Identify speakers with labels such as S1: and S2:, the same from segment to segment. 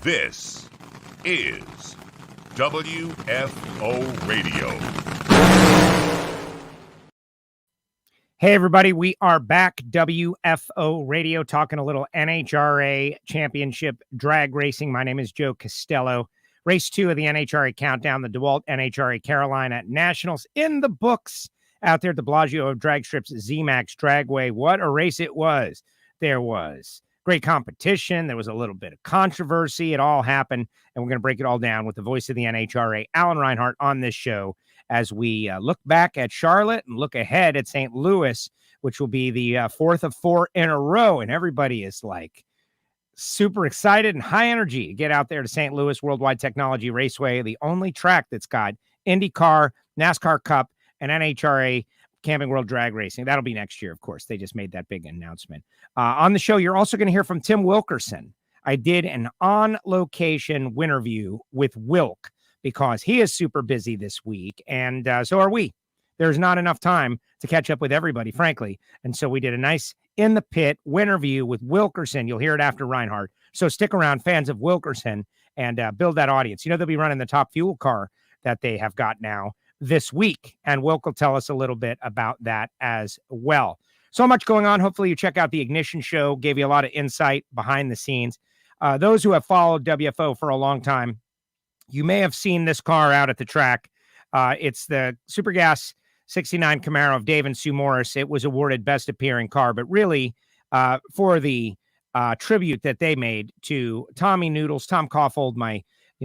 S1: This is WFO Radio.
S2: Hey, everybody. We are back. WFO Radio, talking a little NHRA Championship Drag Racing. My name is Joe Castello. Race 2 of the NHRA Countdown, the DeWalt NHRA Carolina Nationals in the books out there at the Bellagio of Drag Strips ZMAX Dragway. What a race it was. There was great competition. There was a little bit of controversy. It all happened, and we're going to break it all down with the voice of the NHRA, Alan Reinhardt, on this show as we look back at Charlotte and look ahead at St. Louis, which will be the fourth of 4 in a row. And everybody is like super excited and high energy to get out there to St. Louis Worldwide Technology Raceway, the only track that's got IndyCar, NASCAR Cup, and NHRA Camping World Drag Racing. That'll be next year, of course. They just made that big announcement. On the show, you're also going to hear from Tim Wilkerson. I did an on-location Winnerview with Wilk because he is super busy this week, and so are we. There's not enough time to catch up with everybody, frankly, and so we did a nice in the pit Winnerview with Wilkerson. You'll hear it after Reinhart, so stick around, fans of Wilkerson, and build that audience. You know, they'll be running the top fuel car that they have got now this week, and Wilk will tell us a little bit about that as well. So much going on. Hopefully you check out the Ignition Show, gave you a lot of insight behind the scenes. Those who have followed WFO for a long time, you may have seen this car out at the track. It's the Super Gas 69 Camaro of Dave and Sue Morris. It was awarded Best Appearing Car, but really for the tribute that they made to Tommy Noodles, Tom Caulfield, my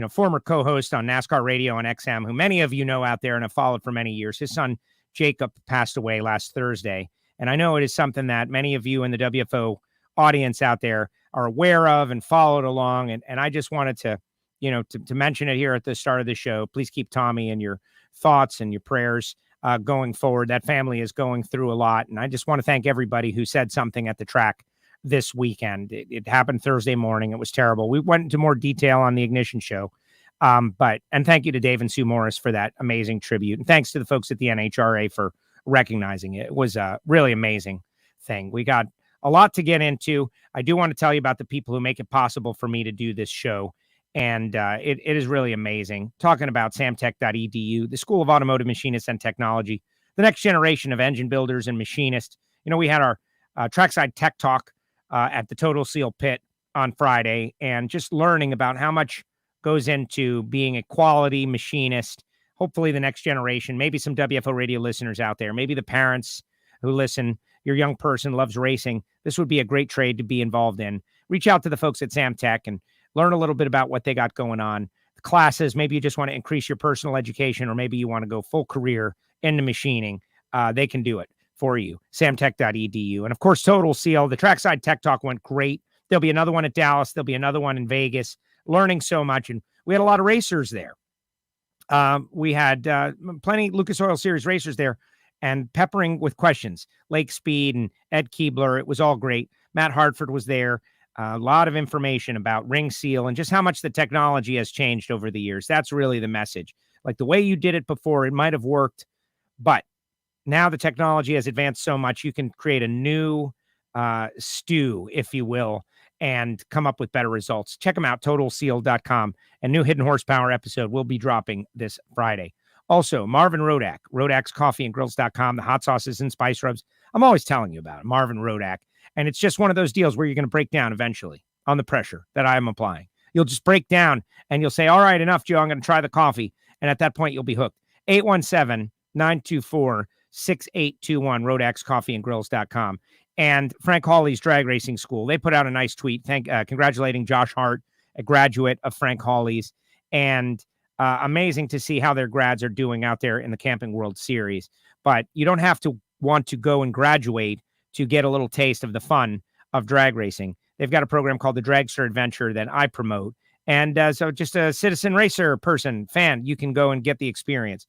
S2: former co-host on NASCAR Radio and XM, who many of you know out there and have followed for many years. His son, Jacob, passed away last Thursday. And I know it is something that many of you in the WFO audience out there are aware of and followed along. And I just wanted to, to mention it here at the start of the show. Please keep Tommy in your thoughts and your prayers going forward. That family is going through a lot. And I just want to thank everybody who said something at the track this weekend. It happened Thursday morning. It was terrible. We went into more detail on the Ignition Show. And thank you to Dave and Sue Morris for that amazing tribute. And thanks to the folks at the NHRA for recognizing it. It was a really amazing thing. We got a lot to get into. I do want to tell you about the people who make it possible for me to do this show. And it is really amazing. Talking about samtech.edu, the School of Automotive Machinists and Technology, the next generation of engine builders and machinists. We had our Trackside Tech Talk at the Total Seal Pit on Friday, and just learning about how much goes into being a quality machinist. Hopefully the next generation, maybe some WFO radio listeners out there, maybe the parents who listen, your young person loves racing. This would be a great trade to be involved in. Reach out to the folks at Samtech and learn a little bit about what they got going on. The classes, maybe you just want to increase your personal education, or maybe you want to go full career into machining. They can do it for you. Samtech.edu. And of course, Total Seal. The Trackside Tech Talk went great. There'll be another one at Dallas. There'll be another one in Vegas. Learning so much. And we had a lot of racers there. We had plenty Lucas Oil Series racers there, and peppering with questions. Lake Speed and Ed Keebler. It was all great. Matt Hartford was there. A lot of information about ring seal and just how much the technology has changed over the years. That's really the message. Like the way you did it before, it might have worked, but now the technology has advanced so much, you can create a new stew, if you will, and come up with better results. Check them out, totalseal.com. And new Hidden Horsepower episode will be dropping this Friday. Also, Marvin Rodak, rodakscoffeeandgrills.com, the hot sauces and spice rubs. I'm always telling you about it, Marvin Rodak. And it's just one of those deals where you're going to break down eventually on the pressure that I am applying. You'll just break down and you'll say, all right, enough, Joe, I'm going to try the coffee. And at that point, you'll be hooked. 817-924-6821, rodakscoffeeandgrills.com. And Frank Hawley's Drag Racing School. They put out a nice tweet congratulating Josh Hart, a graduate of Frank Hawley's. And amazing to see how their grads are doing out there in the Camping World Series. But you don't have to want to go and graduate to get a little taste of the fun of drag racing. They've got a program called the Dragster Adventure that I promote. And so just a citizen racer person, fan, you can go and get the experience.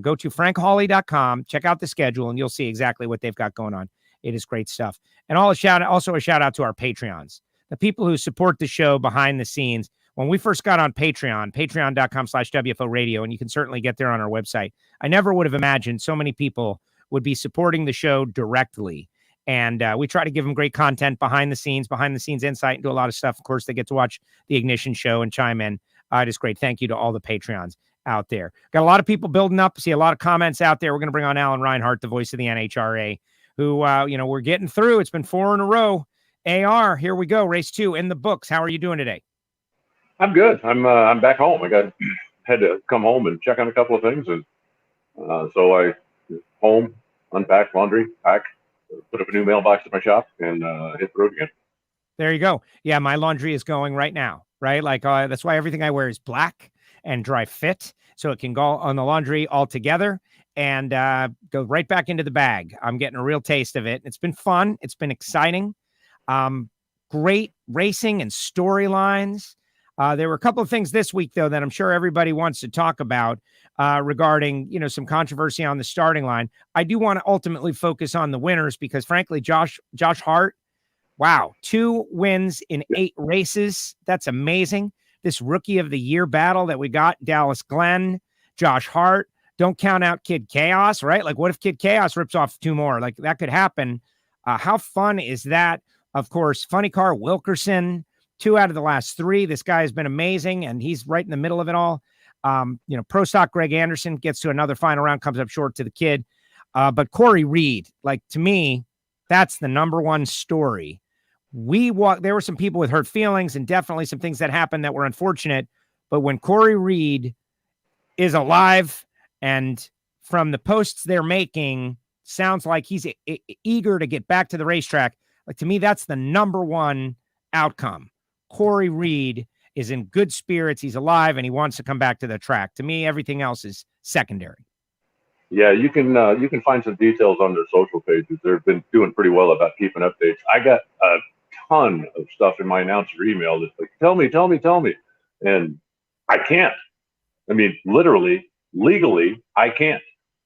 S2: Go to frankhawley.com, check out the schedule, and you'll see exactly what they've got going on. It is great stuff. And also a shout out to our Patreons, the people who support the show behind the scenes. When we first got on Patreon, patreon.com/WFO Radio, and you can certainly get there on our website, I never would have imagined so many people would be supporting the show directly. And we try to give them great content behind the scenes insight, and do a lot of stuff. Of course, they get to watch the Ignition show and chime in. It is great. Thank you to all the Patreons out there. Got a lot of people building up. See a lot of comments out there. We're going to bring on Alan Reinhardt, the voice of the NHRA, who, we're getting through. It's been 4 in a row. AR, here we go. Race 2 in the books. How are you doing today?
S3: I'm good. I'm back home. Had to come home and check on a couple of things, and so I home, unpack, laundry, pack, put up a new mailbox at my shop, and hit the road again.
S2: There you go. Yeah, my laundry is going right now. Right, like that's why everything I wear is black and dry fit, so it can go on the laundry all together and go right back into the bag. I'm getting a real taste of it. It's been fun. It's been exciting. Great racing and storylines. There were a couple of things this week, though, that I'm sure everybody wants to talk about regarding, some controversy on the starting line. I do want to ultimately focus on the winners because, frankly, Josh Hart, wow, 2 wins in 8 races. That's amazing. This Rookie of the Year battle that we got, Dallas Glenn, Josh Hart. Don't count out Kid Chaos, right? Like, what if Kid Chaos rips off 2 more? Like, that could happen. How fun is that? Of course, Funny Car Wilkerson, 2 out of the last 3. This guy has been amazing, and he's right in the middle of it all. Pro Stock Greg Anderson gets to another final round, comes up short to the kid. But Corey Reed, like, to me, that's the number one story. There were some people with hurt feelings and definitely some things that happened that were unfortunate. But when Corey Reed is alive, and from the posts they're making, sounds like he's eager to get back to the racetrack. Like, to me, that's the number one outcome. Corey Reed is in good spirits. He's alive and he wants to come back to the track. To me, everything else is secondary.
S3: Yeah, you can find some details on their social pages. They've been doing pretty well about keeping updates. I got a ton of stuff in my announcer email that's like, tell me. And I can't. I mean, literally, legally, I can't.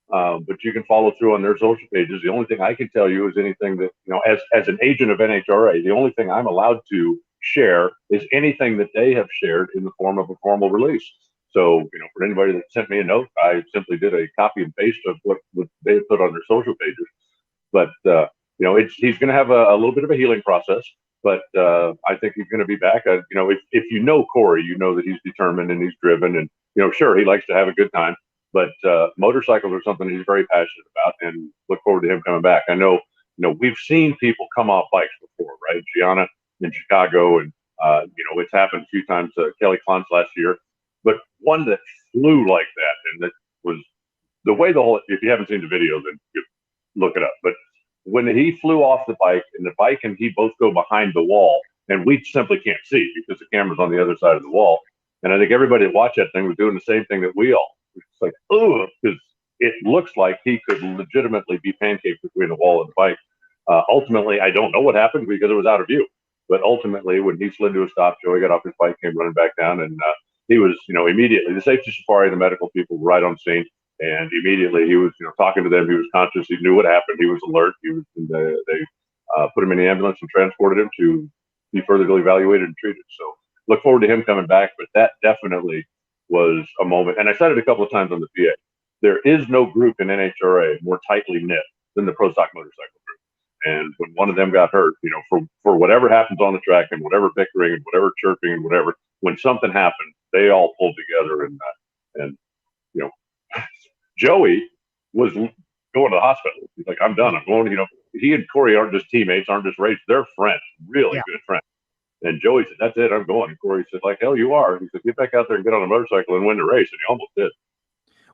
S3: But you can follow through on their social pages. The only thing I can tell you is anything that, as an agent of NHRA, the only thing I'm allowed to share is anything that they have shared in the form of a formal release. So, for anybody that sent me a note, I simply did a copy and paste of what they put on their social pages. But, he's going to have a little bit of a healing process. But I think he's going to be back. If you know Corey, you know that he's determined and he's driven. And, sure, he likes to have a good time. But motorcycles are something he's very passionate about, and look forward to him coming back. I know, we've seen people come off bikes before, right? Gianna in Chicago, and, it's happened a few times. Kelly Klantz last year. But one that flew like that, and that was the way if you haven't seen the video, then you look it up. But when he flew off the bike, and the bike and he both go behind the wall, and we simply can't see because the camera's on the other side of the wall. And I think everybody that watched that thing was doing the same thing that we all. It's like, oh, because it looks like he could legitimately be pancaked between the wall and the bike. Ultimately, I don't know what happened because it was out of view. But ultimately, when he slid to a stop, Joey got off his bike, came running back down, and he was, immediately, the safety safari, the medical people were right on scene, and immediately he was, talking to them. He was conscious. He knew what happened. He was alert. They put him in the ambulance and transported him to be further evaluated and treated. So look forward to him coming back. But that definitely was a moment. And I said it a couple of times on the PA. There is no group in NHRA more tightly knit than the Pro Stock Motorcycle group. And when one of them got hurt, for whatever happens on the track and whatever bickering and whatever chirping and whatever, when something happened, they all pulled together. And Joey was going to the hospital. He's like, I'm done. I'm going, he and Corey aren't just teammates, aren't just racers. They're friends, really good friends. And Joey said, that's it, I'm going. And Corey said, like, hell, you are. He said, get back out there and get on a motorcycle and win the race. And he almost did.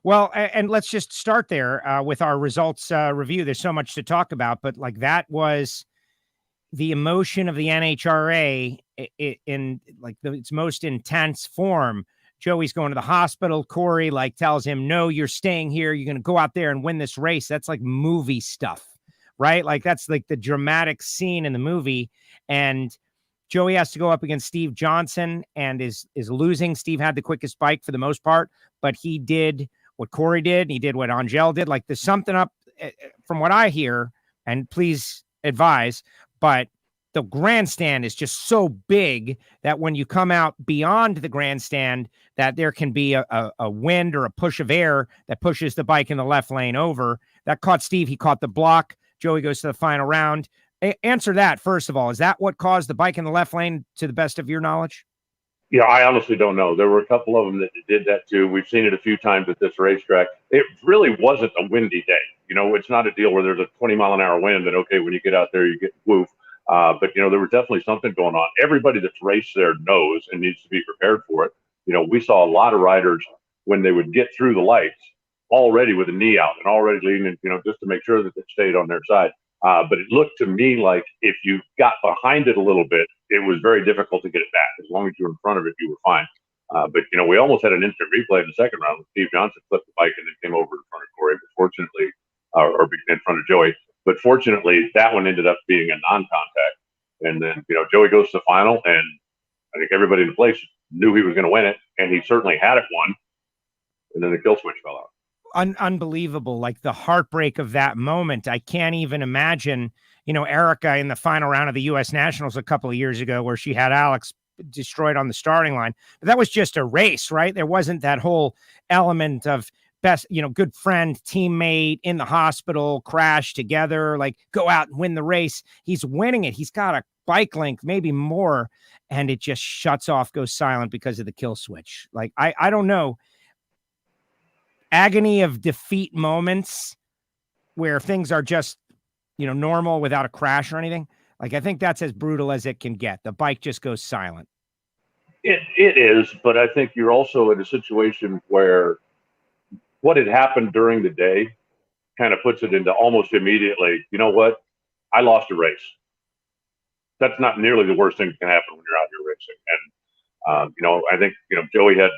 S2: Well, and let's just start there with our results review. There's so much to talk about, but like that was the emotion of the NHRA in like its most intense form. Joey's going to the hospital. Corey tells him, no, you're staying here. You're going to go out there and win this race. That's like movie stuff, right? Like that's like the dramatic scene in the movie. And Joey has to go up against Steve Johnson and is losing. Steve had the quickest bike for the most part, but he did what Corey did. He did what Angel did. Like there's something up from what I hear, and please advise, but the grandstand is just so big that when you come out beyond the grandstand, that there can be a wind or a push of air that pushes the bike in the left lane over. That caught Steve. He caught the block. Joey goes to the final round. Answer that, first of all. Is that what caused the bike in the left lane, to the best of your knowledge?
S3: Yeah, I honestly don't know. There were a couple of them that did that too. We've seen it a few times at this racetrack. It really wasn't a windy day. It's not a deal where there's a 20-mile-an-hour wind and, okay, when you get out there, you get woof. But, there was definitely something going on. Everybody that's raced there knows and needs to be prepared for it. We saw a lot of riders when they would get through the lights already with a knee out and already leaning, just to make sure that they stayed on their side. But it looked to me like if you got behind it a little bit, it was very difficult to get it back. As long as you were in front of it, you were fine. But we almost had an instant replay in the second round when Steve Johnson flipped the bike and then came over in front of Corey, but fortunately, or in front of Joey. But fortunately, that one ended up being a non-contact. And then, Joey goes to the final, and I think everybody in the place knew he was going to win it, and he certainly had it won. And then the kill switch fell out.
S2: Unbelievable. Like the heartbreak of that moment. I can't even imagine, Erica in the final round of the U.S. Nationals a couple of years ago where she had Alex destroyed on the starting line. But that was just a race, right? There wasn't that whole element of best, good friend, teammate in the hospital, crash together, like go out and win the race. He's winning it. He's got a bike length, maybe more, and it just shuts off, goes silent because of the kill switch. Like, I don't know. Agony of defeat moments where things are just, normal without a crash or anything. Like, I think that's as brutal as it can get. The bike just goes silent.
S3: It is, but I think you're also in a situation where what had happened during the day kind of puts it into almost immediately, you know what? I lost a race. That's not nearly the worst thing that can happen when you're out here racing. And, I think, Joey had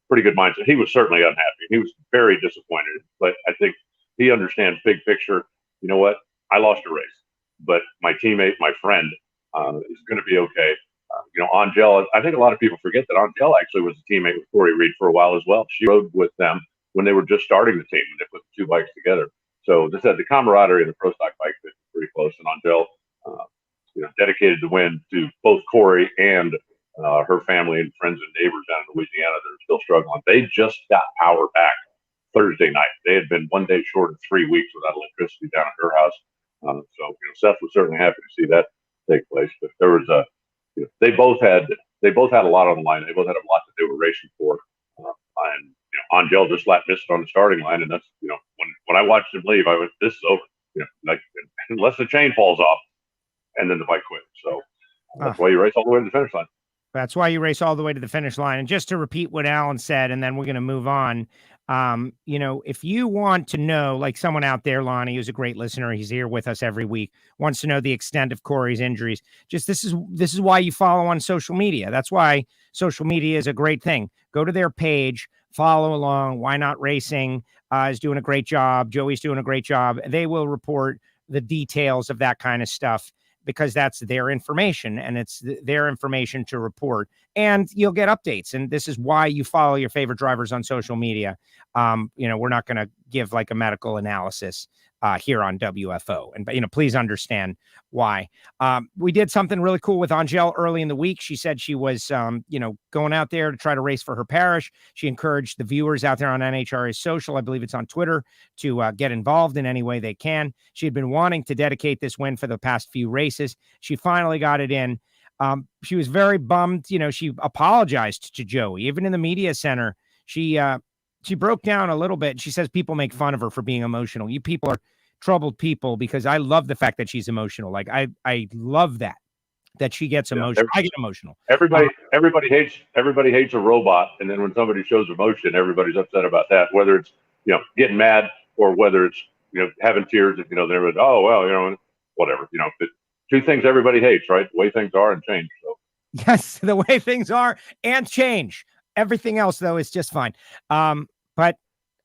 S3: pretty good mindset. He was certainly unhappy. He was very disappointed, but I think he understands big picture. You know what? I lost a race, but my teammate, my friend, is going to be okay. Angel, I think a lot of people forget that Angel actually was a teammate with Corey Reed for a while as well. She rode with them when they were just starting the team, and they put the two bikes together. So this had the camaraderie of the pro stock bike fit pretty close. And Angel, dedicated the win to both Corey and her family and friends and neighbors down in Louisiana that are still struggling. They just got power back Thursday night. They had been 1 day short of 3 weeks without electricity down at her house. So Seth was certainly happy to see that take place. But there was they both had a lot on the line. They both had a lot that they were racing for. And Angel just missed it on the starting line, and that's when I watched him leave, I went, "This is over." Like unless the chain falls off, and then the bike quit. So that's why you race all the way to the finish line.
S2: That's why you race all the way to the finish line. And just to repeat what Alan said, and then we're going to move on. If you want to know, like someone out there, Lonnie, who's a great listener, he's here with us every week, wants to know the extent of Corey's injuries. Just this is why you follow on social media. That's why social media is a great thing. Go to their page, follow along. Why Not Racing is doing a great job. Joey's doing a great job. They will report the details of that kind of stuff, because that's their information and it's their information to report, and you'll get updates. And this is why you follow your favorite drivers on social media. We're not going to give like a medical analysis here on WFO, and please understand why. We did something really cool with Angel early in the week. She said she was, going out there to try to race for her parish. She encouraged the viewers out there on NHRA social, I believe it's on Twitter, to get involved in any way they can. She had been wanting to dedicate this win for the past few races. She finally got it in. She was very bummed. She apologized to Joey, even in the media center. She broke down a little bit. She says people make fun of her for being emotional. You people are troubled people, because I love the fact that she's emotional. Like I love that she gets emotional. I get emotional.
S3: Everybody hates a robot, and then when somebody shows emotion, everybody's upset about that. Whether it's getting mad or whether it's having tears. They're whatever. But two things everybody hates, right? The way things are and change. So
S2: yes, the way things are and change. Everything else though is just fine. But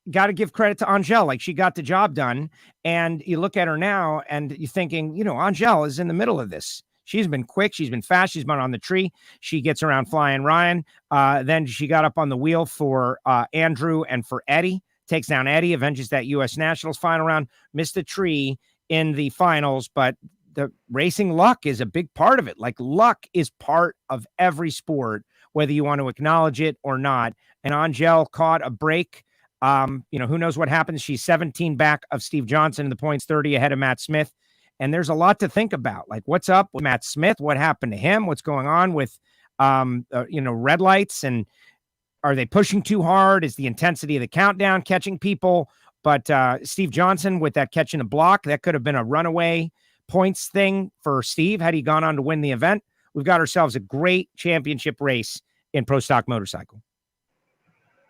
S2: got to give credit to Angel. Like, she got the job done, and you look at her now and you're thinking, Angel is in the middle of this. She's been quick. She's been fast. She's been on the tree. She gets around Flying Ryan. Then she got up on the wheel for Andrew and for Eddie, takes down Eddie, avenges that U.S. Nationals final round, missed the tree in the finals, but the racing luck is a big part of it. Like, luck is part of every sport, whether you want to acknowledge it or not. And Angel caught a break. Who knows what happens? She's 17 back of Steve Johnson in the points, 30 ahead of Matt Smith. And there's a lot to think about. Like, what's up with Matt Smith? What happened to him? What's going on with, red lights? And are they pushing too hard? Is the intensity of the countdown catching people? But Steve Johnson with that catch in the block, that could have been a runaway points thing for Steve had he gone on to win the event. We've got ourselves a great championship race in Pro Stock Motorcycle.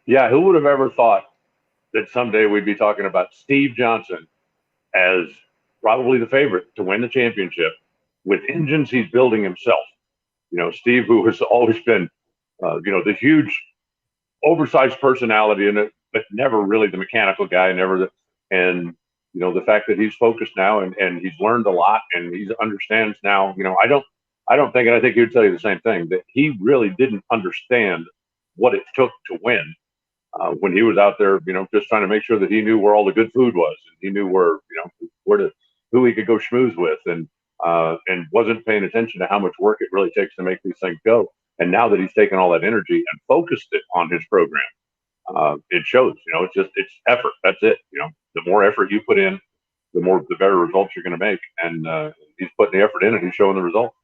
S3: Yeah, who would have ever thought that someday we'd be talking about Steve Johnson as probably the favorite to win the championship with engines he's building himself. Steve, who has always been, the huge oversized personality in it, but never really the mechanical guy, the fact that he's focused now and he's learned a lot and he understands now, I don't think, and I think he would tell you the same thing, that he really didn't understand what it took to win when he was out there, just trying to make sure that he knew where all the good food was and he knew who he could go schmooze with and wasn't paying attention to how much work it really takes to make these things go. And now that he's taken all that energy and focused it on his program, it shows, it's effort. That's it. The more effort you put in, the better results you're going to make. And he's putting the effort in and he's showing the results.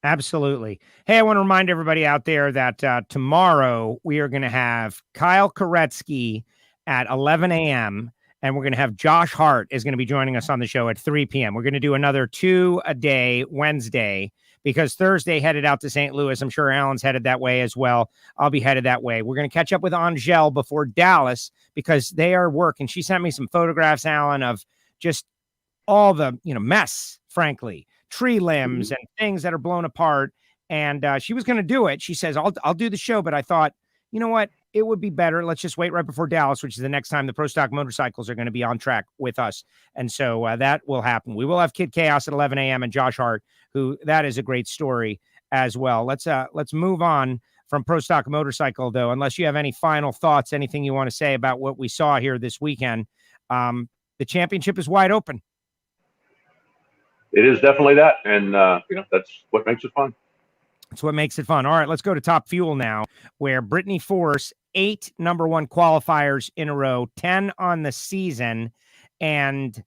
S2: Absolutely. Hey, I want to remind everybody out there that tomorrow we are going to have Kyle Koretsky at 11 a.m. and we're going to have Josh Hart is going to be joining us on the show at 3 p.m. We're going to do another 2 a day Wednesday because Thursday headed out to St. Louis. I'm sure Alan's headed that way as well. I'll be headed that way. We're going to catch up with Angel before Dallas because they are working. She sent me some photographs, Alan, of just all the, mess, frankly, tree limbs and things that are blown apart. And she was going to do it. She says, I'll do the show. But I thought, you know what? It would be better. Let's just wait right before Dallas, which is the next time the Pro Stock Motorcycles are going to be on track with us. And so that will happen. We will have Kid Chaos at 11 a.m. and Josh Hart, who that is a great story as well. Let's move on from Pro Stock Motorcycle, though, unless you have any final thoughts, anything you want to say about what we saw here this weekend. The championship is wide open.
S3: It is definitely that. And, that's what makes it fun.
S2: That's what makes it fun. All right, let's go to Top Fuel now, where Brittany Force, 8 number 1 qualifiers in a row, 10 on the season. And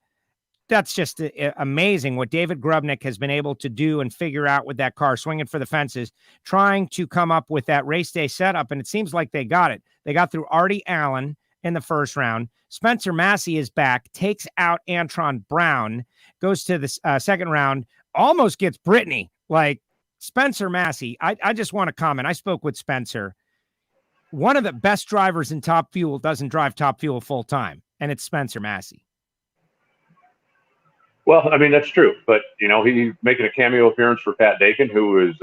S2: that's just amazing what David Grubnick has been able to do and figure out with that car, swinging for the fences, trying to come up with that race day setup. And it seems like they got it. They got through Artie Allen in the first round. Spencer Massey is back, takes out Antron Brown, goes to the second round, almost gets Brittany. Like, Spencer Massey, I just want to comment. I spoke with Spencer. One of the best drivers in Top Fuel doesn't drive Top Fuel full time, and it's Spencer Massey.
S3: Well, I mean, that's true. But, he's making a cameo appearance for Pat Dakin, who is,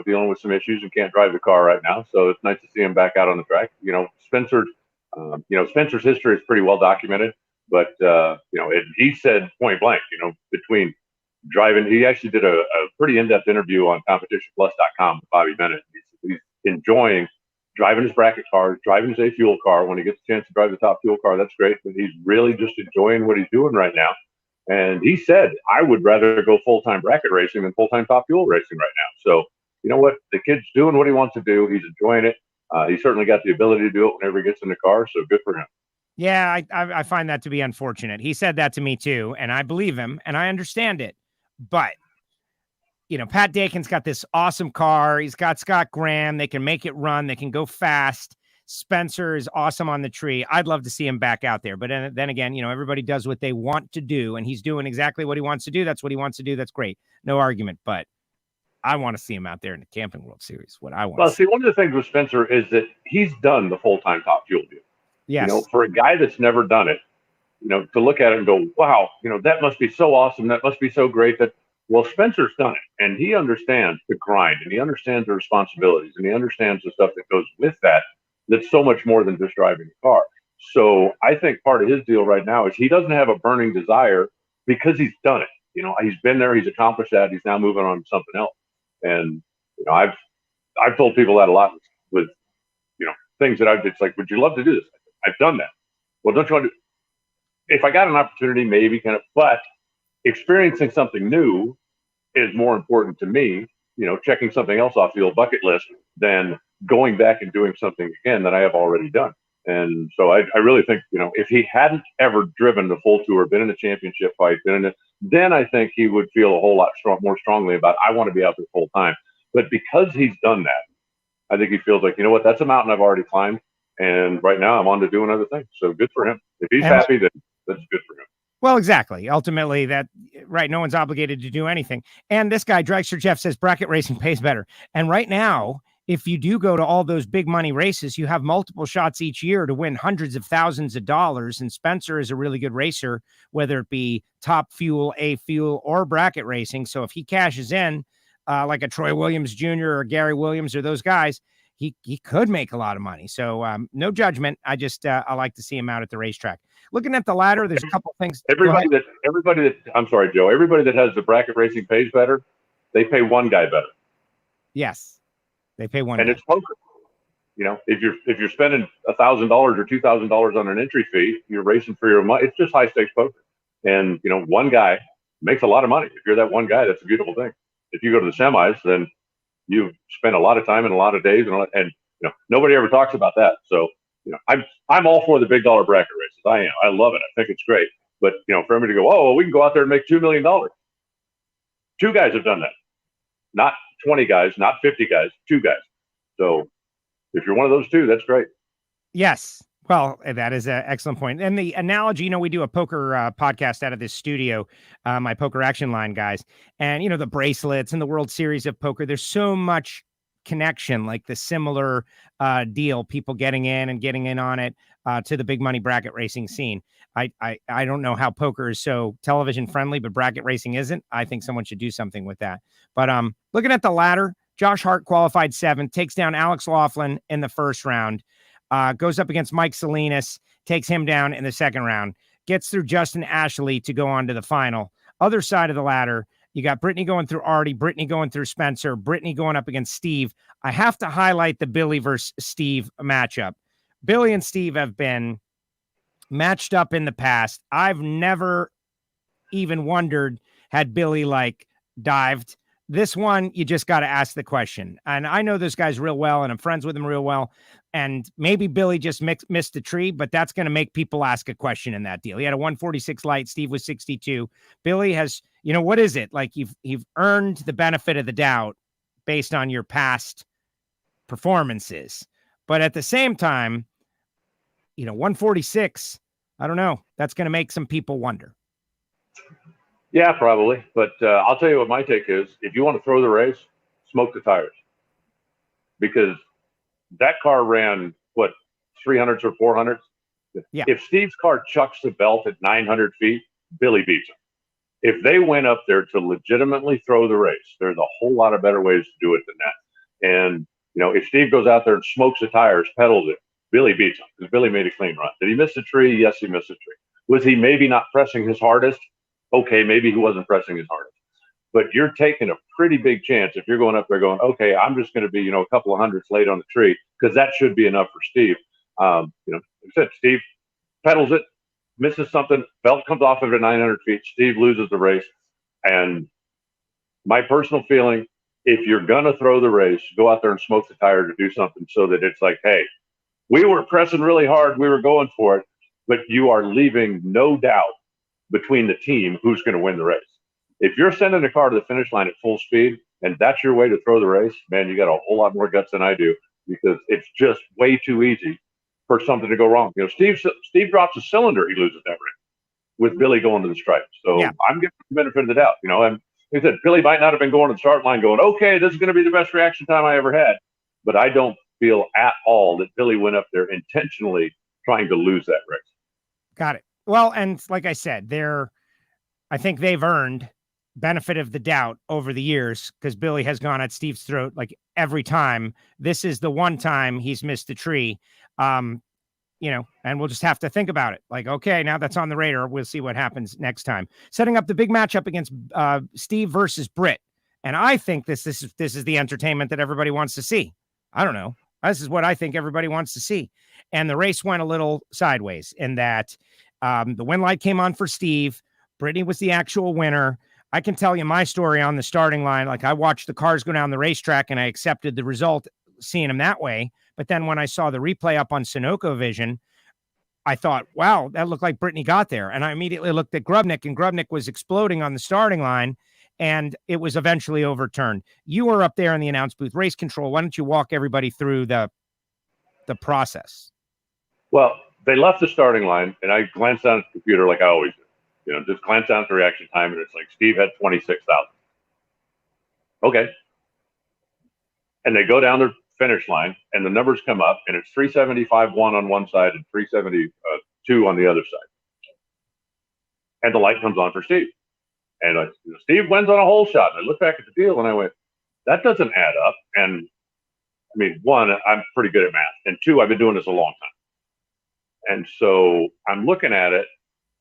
S3: dealing with some issues and can't drive the car right now. So it's nice to see him back out on the track. Spencer's history is pretty well documented. But, he said point blank, between driving, he actually did a pretty in-depth interview on competitionplus.com with Bobby Bennett. He's enjoying driving his bracket car, driving his A-Fuel car. When he gets a chance to drive the Top Fuel car, that's great. But he's really just enjoying what he's doing right now. And he said, I would rather go full-time bracket racing than full-time Top Fuel racing right now. So, you know what? The kid's doing what he wants to do. He's enjoying it. He certainly got the ability to do it whenever he gets in the car. So good for him.
S2: Yeah, I find that to be unfortunate. He said that to me too, and I believe him, and I understand it. But, Pat Dakin's got this awesome car. He's got Scott Graham. They can make it run. They can go fast. Spencer is awesome on the tree. I'd love to see him back out there. But then again, everybody does what they want to do, and he's doing exactly what he wants to do. That's what he wants to do. That's great. No argument. But I want to see him out there in the Camping World Series. One of
S3: the things with Spencer is that he's done the full-time Top Fuel deal.
S2: Yes.
S3: For a guy that's never done it, to look at it and go, wow, that must be so awesome. That must be so great well, Spencer's done it, and he understands the grind, and he understands the responsibilities, and he understands the stuff that goes with that. That's so much more than just driving a car. So I think part of his deal right now is he doesn't have a burning desire because he's done it. He's been there, he's accomplished that. He's now moving on to something else. And, I've told people that a lot with, things that it's like, would you love to do this? I've done that. Well, don't you want to? If I got an opportunity, maybe but experiencing something new is more important to me, checking something else off the old bucket list than going back and doing something again that I have already done. And so I really think, if he hadn't ever driven the full tour, been in a championship fight, then I think he would feel a whole lot more strongly about, I want to be out there full time. But because he's done that, I think he feels like, you know what, that's a mountain I've already climbed. And right now I'm on to doing other things. So good for him. If he's happy, then that's good for him.
S2: Well, exactly. Ultimately, no one's obligated to do anything. And this guy, Dragster Jeff, says bracket racing pays better. And right now, if you do go to all those big money races, you have multiple shots each year to win hundreds of thousands of dollars. And Spencer is a really good racer, whether it be Top Fuel, A Fuel, or bracket racing. So if he cashes in like a Troy Williams Jr. or Gary Williams or those guys, he could make a lot of money. So no judgment. I like to see him out at the racetrack. Looking at the ladder, there's a couple things.
S3: Everybody that I'm sorry, Joe, everybody that has the bracket racing pays better. They pay one guy better.
S2: Yes. They pay one.
S3: And it's poker. If you're spending $1,000 or $2,000 on an entry fee, you're racing for your money. It's just high stakes poker. And, one guy makes a lot of money. If you're that one guy, that's a beautiful thing. If you go to the semis, then you've spent a lot of time and a lot of days and nobody ever talks about that. So, I'm all for the big dollar bracket races. I am. I love it. I think it's great. But, for everybody to go, oh, well, we can go out there and make $2 million. Two guys have done that. Not 20 guys, not 50 guys, two guys. So if you're one of those two, that's great.
S2: Yes. Well, that is an excellent point. And the analogy, we do a poker podcast out of this studio, my Poker Action Line guys, and, the bracelets and the World Series of Poker. There's so much connection, like the similar deal, people getting in on it to the big money bracket racing scene. I don't know how poker is so television friendly, but bracket racing isn't. I think someone should do something with that. But looking at the ladder, Josh Hart qualified 7th, takes down Alex Laughlin in the first round, goes up against Mike Salinas, takes him down in the second round, gets through Justin Ashley to go on to the final. Other side of the ladder, you got Brittany going through Artie, Brittany going through Spencer, Brittany going up against Steve. I have to highlight the Billy versus Steve matchup. Billy and Steve have been matched up in the past. I've never even wondered had Billy dived. This one, you just got to ask the question. And I know those guys real well, and I'm friends with them real well. And maybe Billy just missed the tree, but that's going to make people ask a question in that deal. He had a 146 light. Steve was 62. Billy has, what is it? You've earned the benefit of the doubt based on your past performances. But at the same time, 146, I don't know. That's going to make some people wonder.
S3: Yeah, probably. But I'll tell you what my take is. If you want to throw the race, smoke the tires. Because that car ran, 300s or 400s?
S2: Yeah.
S3: If Steve's car chucks the belt at 900 feet, Billy beats him. If they went up there to legitimately throw the race, there's a whole lot of better ways to do it than that. And, if Steve goes out there and smokes the tires, pedals it, Billy beats him because Billy made a clean run. Did he miss the tree? Yes, he missed the tree. Was he maybe not pressing his hardest? Okay, maybe he wasn't pressing his hardest. But you're taking a pretty big chance if you're going up there going, okay, I'm just going to be, a couple of hundredths late on the tree because that should be enough for Steve. Like I said, Steve pedals it, misses something, belt comes off of it at 900 feet. Steve loses the race. And my personal feeling, if you're going to throw the race, go out there and smoke the tire to do something so that it's like, hey, we were pressing really hard. We were going for it, but you are leaving no doubt between the team who's going to win the race. If you're sending a car to the finish line at full speed and that's your way to throw the race, man, you got a whole lot more guts than I do because it's just way too easy for something to go wrong. Steve drops a cylinder, he loses that race with Billy going to the stripes. So yeah. I'm giving the benefit of the doubt, and like I said, Billy might not have been going to the start line going, okay, this is going to be the best reaction time I ever had. But I don't feel at all that Billy went up there intentionally trying to lose that race.
S2: Got it. Well, and like I said, I think they've earned benefit of the doubt over the years because Billy has gone at Steve's throat every time. This is the one time he's missed the tree. And we'll just have to think about it. Okay, now that's on the radar. We'll see what happens next time. Setting up the big matchup against Steve versus Britt. And I think this is the entertainment that everybody wants to see. I don't know. This is what I think everybody wants to see. And the race went a little sideways in that the win light came on for Steve. Brittany was the actual winner. I can tell you my story on the starting line. I watched the cars go down the racetrack and I accepted the result seeing him that way. But then when I saw the replay up on Sunoco Vision, I thought, wow, that looked like Brittany got there. And I immediately looked at Grubnick, and Grubnick was exploding on the starting line, and it was eventually overturned. You were up there in the announce booth, race control. Why don't you walk everybody through the process?
S3: Well, they left the starting line, and I glanced down at the computer like I always do. You know, just glance down at the reaction time, and it's like Steve had 26,000. Okay. And they go down the finish line, and the numbers come up, and it's 375.1 on one side and 372 on the other side. And the light comes on for Steve. And Steve wins on a hole shot. And I look back at the deal, and I went, that doesn't add up. And I mean, one, I'm pretty good at math. And two, I've been doing this a long time. And so I'm looking at it,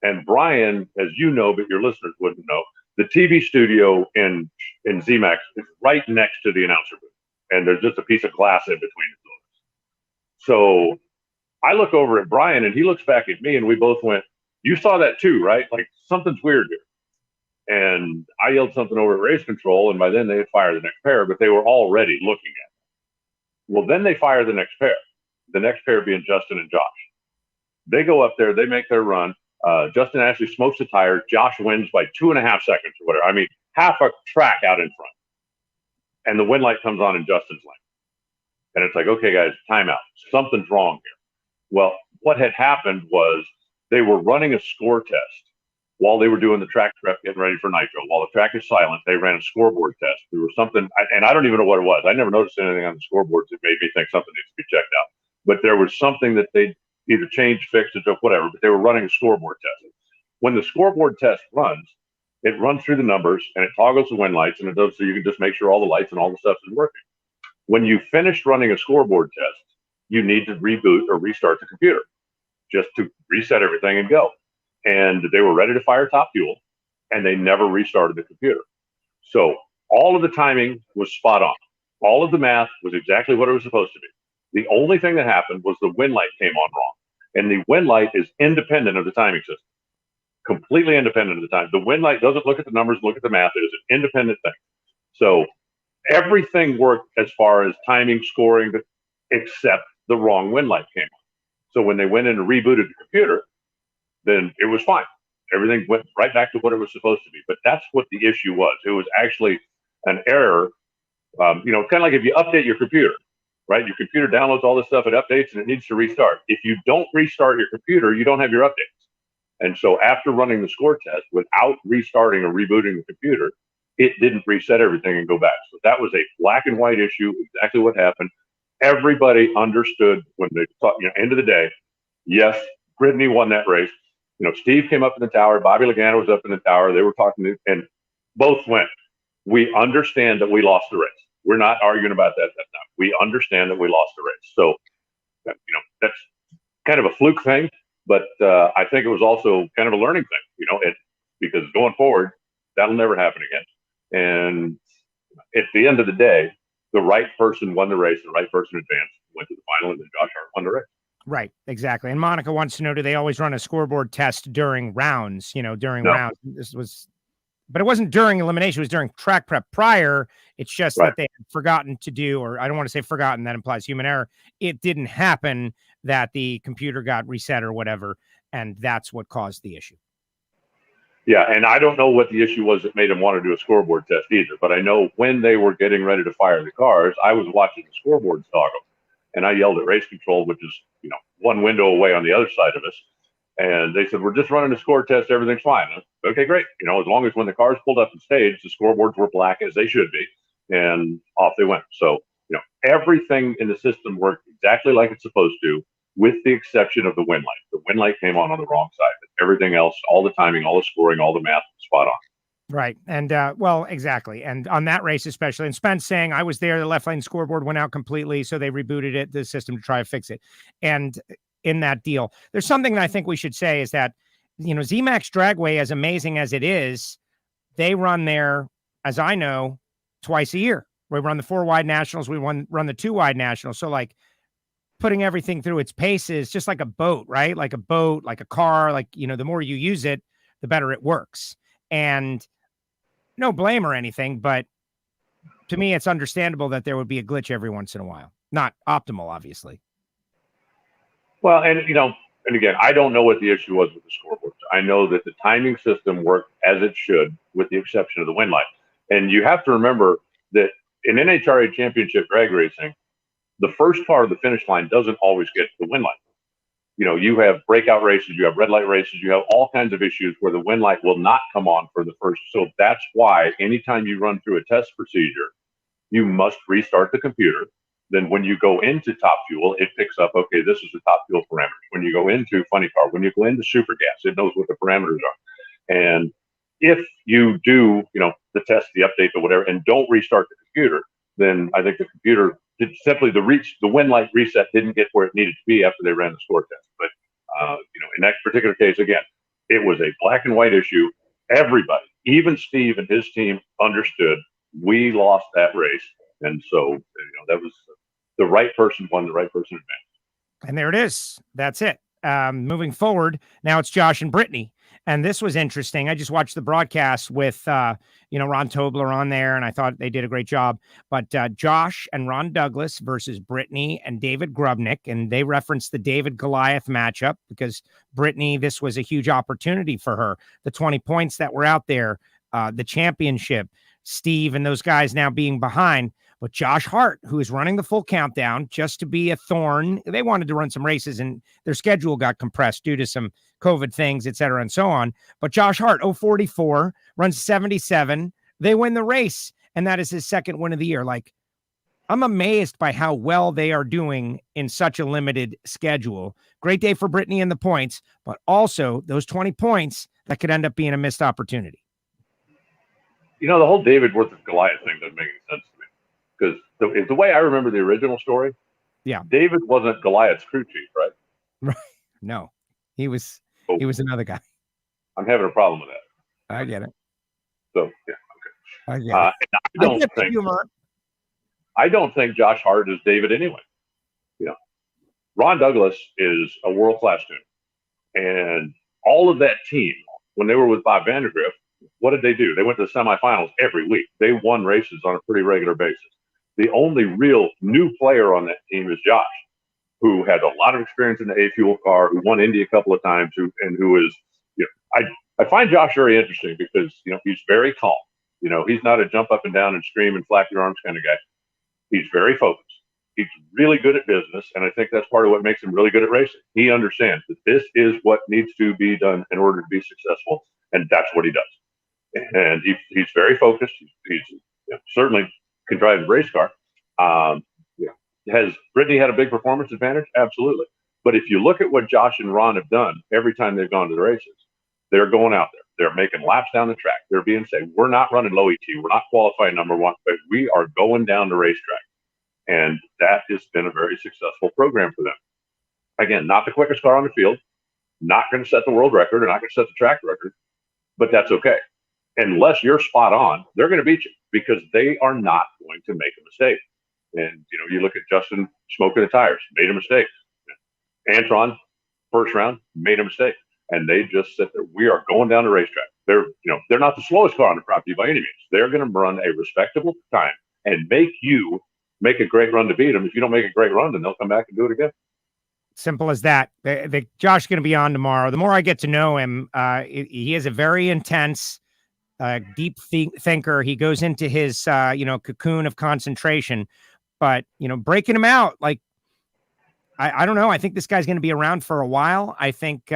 S3: and Brian, as you know, but your listeners wouldn't know, the TV studio in ZMAX is right next to the announcer booth. And there's just a piece of glass in between the doors. So I look over at Brian, and he looks back at me, and we both went, you saw that too, right? Like, something's weird here. And I yelled something over at race control, and by then they had fired the next pair, but they were already looking at it. Well, then they fire the next pair being Justin and Josh. They go up there, they make their run. Justin actually smokes the tire. Josh wins by 2.5 seconds or whatever. I mean, half a track out in front. And the win light comes on in Justin's lane. And it's like, okay, guys, timeout. Something's wrong here. Well, what had happened was they were running a score test while they were doing the track prep, getting ready for Nitro. While the track is silent, they ran a scoreboard test. There was something, and I don't even know what it was. I never noticed anything on the scoreboards that made me think something needs to be checked out. But there was something that they either changed, fixed it, or whatever, but they were running a scoreboard test. When the scoreboard test runs, it runs through the numbers, and it toggles the win lights, and it does so you can just make sure all the lights and all the stuff is working. When you finish running a scoreboard test, you need to reboot or restart the computer just to reset everything and go. And they were ready to fire top fuel, and they never restarted the computer. So all of the timing was spot on. All of the math was exactly what it was supposed to be. The only thing that happened was the win light came on wrong. And the win light is independent of the timing system. Completely independent of the time. The win light doesn't look at the numbers, look at the math. It is an independent thing. So everything worked as far as timing, scoring, except the wrong win light came on. So when they went in and rebooted the computer, then it was fine. Everything went right back to what it was supposed to be. But that's what the issue was. It was actually an error. Kind of like if you update your computer, right? Your computer downloads all this stuff, it updates, and it needs to restart. If you don't restart your computer, you don't have your updates. And so after running the score test without restarting or rebooting the computer, it didn't reset everything and go back. So that was a black and white issue, exactly what happened. Everybody understood when they thought, end of the day, yes, Brittany won that race. Steve came up in the tower, Bobby Lagana was up in the tower, they were talking and both went, we understand that we lost the race. We're not arguing about that now. We understand that we lost the race. So, that's kind of a fluke thing, but I think it was also kind of a learning thing, because going forward, that'll never happen again. And at the end of the day, the right person won the race, the right person advanced, went to the final, and then Josh Hart won the race.
S2: Right, exactly. And Monica wants to know, do they always run a scoreboard test during rounds? Rounds. But it wasn't during elimination. It was during track prep prior. It's just that they had forgotten to do, or I don't want to say forgotten, that implies human error. It didn't happen that the computer got reset or whatever, and that's what caused the issue.
S3: Yeah, and I don't know what the issue was that made them want to do a scoreboard test either, but I know when they were getting ready to fire the cars, I was watching the scoreboards toggle, and I yelled at race control, which is, one window away on the other side of us. And they said, we're just running a score test. Everything's fine. Okay, great. As long as when the cars pulled up and staged, the scoreboards were black as they should be. And off they went. So, everything in the system worked exactly like it's supposed to, with the exception of the win light. The win light came on the wrong side. But everything else, all the timing, all the scoring, all the math, spot on.
S2: Right. And, exactly. And on that race, especially, and Spence saying, I was there, the left lane scoreboard went out completely. So they rebooted the system to try to fix it. And in that deal, there's something that I think we should say is that, ZMAX Dragway, as amazing as it is, they run there, as I know, twice a year. We run the 4 wide nationals. We run the 2 wide nationals. So like putting everything through its paces, just like a boat, right? Like a boat, like a car, the more you use it, the better it works. And no blame or anything, but to me, it's understandable that there would be a glitch every once in a while. Not optimal, obviously.
S3: Well, and and again, I don't know what the issue was with the scoreboards. I know that the timing system worked as it should, with the exception of the win line. And you have to remember that in NHRA Championship Drag Racing, the first part of the finish line doesn't always get to the win line. You have breakout races, you have red light races, you have all kinds of issues where the win light will not come on for the first. So that's why anytime you run through a test procedure, you must restart the computer. Then when you go into top fuel, it picks up, okay, this is the top fuel parameters. When you go into funny car, when you go into super gas, it knows what the parameters are. And if you do, the test, the update or whatever, and don't restart the computer, then I think the computer did simply the win light reset didn't get where it needed to be after they ran the score test. But, in that particular case, again, it was a black and white issue. Everybody, even Steve and his team, understood we lost that race. And so, that was the right person won, the right person advanced.
S2: And there it is. That's it. Moving forward, now it's Josh and Brittany. And this was interesting. I just watched the broadcast with, Ron Tobler on there, and I thought they did a great job. But Josh and Ron Douglas versus Brittany and David Grubnick, and they referenced the David Goliath matchup because Brittany, this was a huge opportunity for her. The 20 points that were out there, the championship, Steve and those guys now being behind. But Josh Hart, who is running the full countdown just to be a thorn, they wanted to run some races and their schedule got compressed due to some COVID things, et cetera, and so on. But Josh Hart, 044, runs 77. They win the race, and that is his second win of the year. Like, I'm amazed by how well they are doing in such a limited schedule. Great day for Brittany and the points, but also those 20 points that could end up being a missed opportunity.
S3: The whole David versus Goliath thing doesn't make any sense to me. Because the way I remember the original story, David wasn't Goliath's crew chief, right?
S2: Right. No, he was another guy.
S3: I'm having a problem with that.
S2: I get it.
S3: So yeah, okay.
S2: I
S3: I don't think Josh Hart is David anyway. Ron Douglas is a world-class student, and all of that team when they were with Bob Vandergriff, what did they do? They went to the semifinals every week. They won races on a pretty regular basis. The only real new player on that team is Josh, who had a lot of experience in the A-Fuel car, who won Indy a couple of times, who is, I find Josh very interesting because, he's very calm. He's not a jump up and down and scream and flap your arms kind of guy. He's very focused. He's really good at business, and I think that's part of what makes him really good at racing. He understands that this is what needs to be done in order to be successful, and that's what he does. And he's very focused. He's certainly can drive a race car. Has Brittany had a big performance advantage? Absolutely. But if you look at what Josh and Ron have done every time they've gone to the races, they're going out there. They're making laps down the track. They're being safe. We're not running low ET. We're not qualifying number one, but we are going down the racetrack. And that has been a very successful program for them. Again, not the quickest car on the field, not going to set the world record, or not going to set the track record, but that's okay. Unless you're spot on, they're going to beat you because they are not going to make a mistake. And, you look at Justin smoking the tires, made a mistake. Antron, first round, made a mistake. And they just said that we are going down the racetrack. They're not the slowest car on the property by any means. They're going to run a respectable time and make you make a great run to beat them. If you don't make a great run, then they'll come back and do it again.
S2: Simple as that. Josh is going to be on tomorrow. The more I get to know him, he is a very intense, deep thinker. He goes into his, cocoon of concentration, but, breaking him out, like, I don't know. I think this guy's going to be around for a while. I think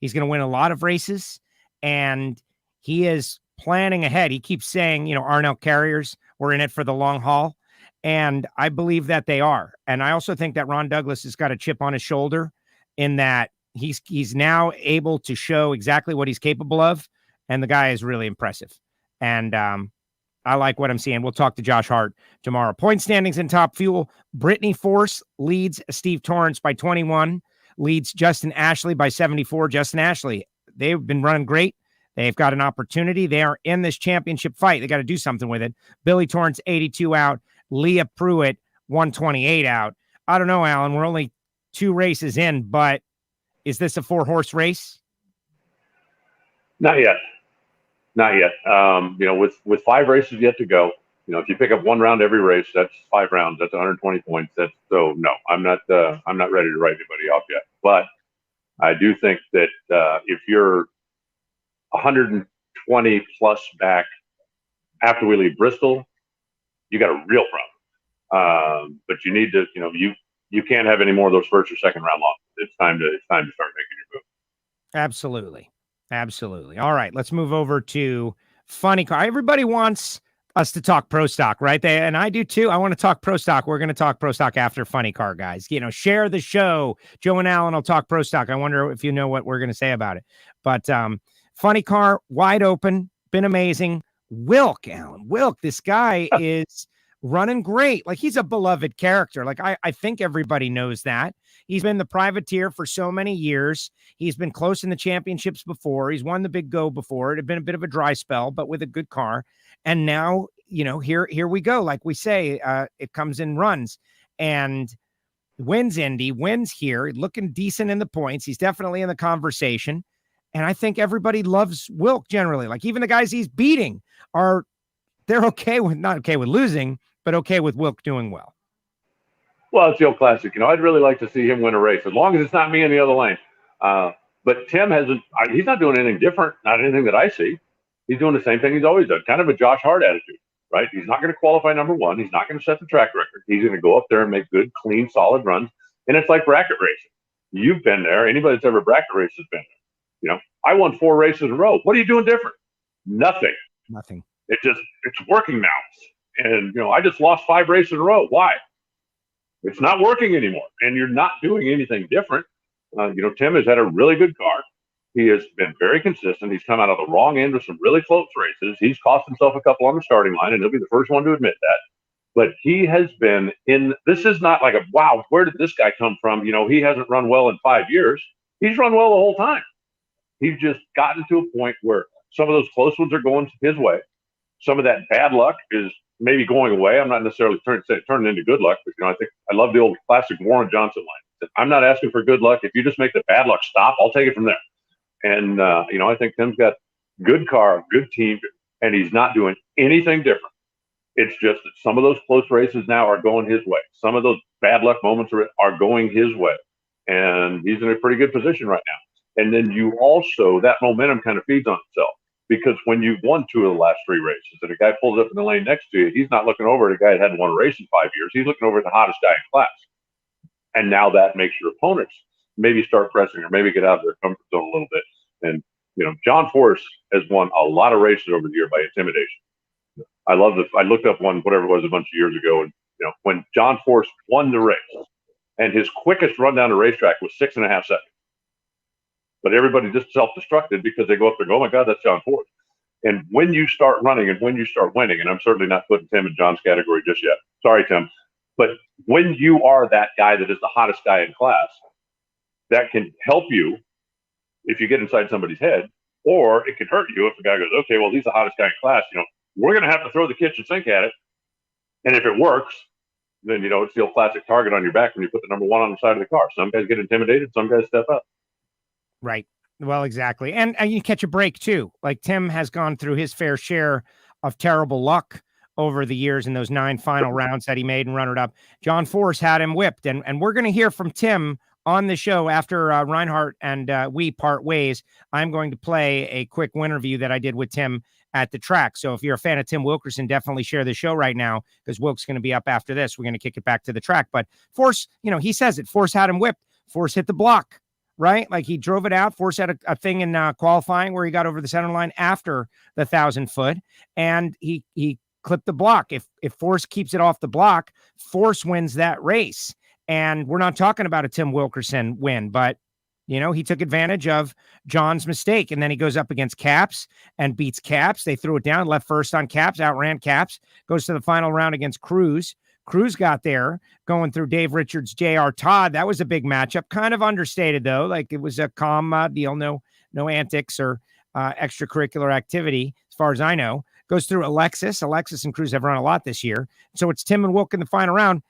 S2: he's going to win a lot of races, and he is planning ahead. He keeps saying, Arnell Carriers, we're in it for the long haul. And I believe that they are. And I also think that Ron Douglas has got a chip on his shoulder in that he's now able to show exactly what he's capable of. And the guy is really impressive. And I like what I'm seeing. We'll talk to Josh Hart tomorrow. Point standings in Top Fuel. Brittany Force leads Steve Torrance by 21, leads Justin Ashley by 74. Justin Ashley, they've been running great. They've got an opportunity. They are in this championship fight. They got to do something with it. Billy Torrance, 82 out. Leah Pruitt, 128 out. I don't know, Alan. We're only 2 races in, but is this a 4-horse race?
S3: Not yet. With 5 races yet to go, if you pick up one round every race, that's 5 rounds. That's 120 points. So no, I'm not ready to write anybody off yet. But I do think that if you're 120 plus back after we leave Bristol, you got a real problem. But you need to, you can't have any more of those first or second round losses. It's time to start making your move.
S2: Absolutely. All right, let's move over to Funny Car. Everybody wants us to talk Pro Stock, right? And I do too. I want to talk Pro Stock. We're going to talk Pro Stock after Funny Car, guys. Share the show. Joe and Alan will talk Pro Stock. I wonder if you know what we're going to say about it. But Funny Car, wide open, been amazing. Alan Wilk, this guy is running great. Like, he's a beloved character. Like, I think everybody knows that. He's been the privateer for so many years. He's been close in the championships before. He's won the Big Go before. It had been a bit of a dry spell, but with a good car. And now, here we go. Like we say, it comes in runs and wins Indy, wins here, looking decent in the points. He's definitely in the conversation. And I think everybody loves Wilk generally. Like, even the guys he's beating they're not okay with losing, but okay with Wilk doing well.
S3: Well, it's the old classic. I'd really like to see him win a race, as long as it's not me in the other lane. But Tim he's not doing anything different, not anything that I see. He's doing the same thing he's always done, kind of a Josh Hart attitude, right? He's not going to qualify number one. He's not going to set the track record. He's going to go up there and make good, clean, solid runs. And it's like bracket racing. You've been there. Anybody that's ever bracket raced has been there. I won 4 races in a row. What are you doing different? Nothing. It's working now. And, I just lost 5 races in a row. Why? It's not working anymore. And you're not doing anything different. Tim has had a really good car. He has been very consistent. He's come out of the wrong end of some really close races. He's cost himself a couple on the starting line, and he'll be the first one to admit that. But he has been this is not like wow, where did this guy come from? He hasn't run well in 5 years. He's run well the whole time. He's just gotten to a point where some of those close ones are going his way. Some of that bad luck is maybe going away. I'm not necessarily turning into good luck, but I think I love the old classic Warren Johnson line. I'm not asking for good luck. If you just make the bad luck stop, I'll take it from there. And I think Tim's got good car, good team, and he's not doing anything different. It's just that some of those close races now are going his way. Some of those bad luck moments are going his way, and he's in a pretty good position right now. And then that momentum kind of feeds on itself. Because when you've won 2 of the last 3 races and a guy pulls up in the lane next to you, he's not looking over at a guy that hadn't won a race in 5 years. He's looking over at the hottest guy in class. And now that makes your opponents maybe start pressing or maybe get out of their comfort zone a little bit. And, John Force has won a lot of races over the year by intimidation. I looked up one, whatever it was, a bunch of years ago. And, when John Force won the race and his quickest run down the racetrack was 6.5 seconds. But everybody just self-destructed because they go up there and go, oh my God, that's John Ford. And when you start running and when you start winning, and I'm certainly not putting Tim in John's category just yet. Sorry, Tim. But when you are that guy that is the hottest guy in class, that can help you if you get inside somebody's head, or it can hurt you if the guy goes, okay, well, he's the hottest guy in class. We're going to have to throw the kitchen sink at it. And if it works, then, it's the old classic target on your back when you put the number 1 on the side of the car. Some guys get intimidated. Some guys step up.
S2: Right. Well, exactly. And you catch a break too. Like, Tim has gone through his fair share of terrible luck over the years in those 9 final rounds that he made and runner up. John Force had him whipped. And we're going to hear from Tim on the show after Reinhart and we part ways. I'm going to play a quick Winnerview that I did with Tim at the track. So if you're a fan of Tim Wilkerson, definitely share the show right now, because Wilk's going to be up after this. We're going to kick it back to the track. But Force, he says it. Force had him whipped. Force hit the block. Right? Like, he drove it out. Force had a thing in qualifying where he got over the center line after the 1,000-foot, and he clipped the block. If Force keeps it off the block, Force wins that race. And we're not talking about a Tim Wilkerson win, but, he took advantage of John's mistake. And then he goes up against Caps and beats Caps. They threw it down, left first on Caps, outran Caps, goes to the final round against Cruz. Cruz got there going through Dave Richards, J.R. Todd. That was a big matchup. Kind of understated, though. Like, it was a calm deal. No antics or extracurricular activity, as far as I know. Goes through Alexis. Alexis and Cruz have run a lot this year. So it's Tim and Wilk in the final round.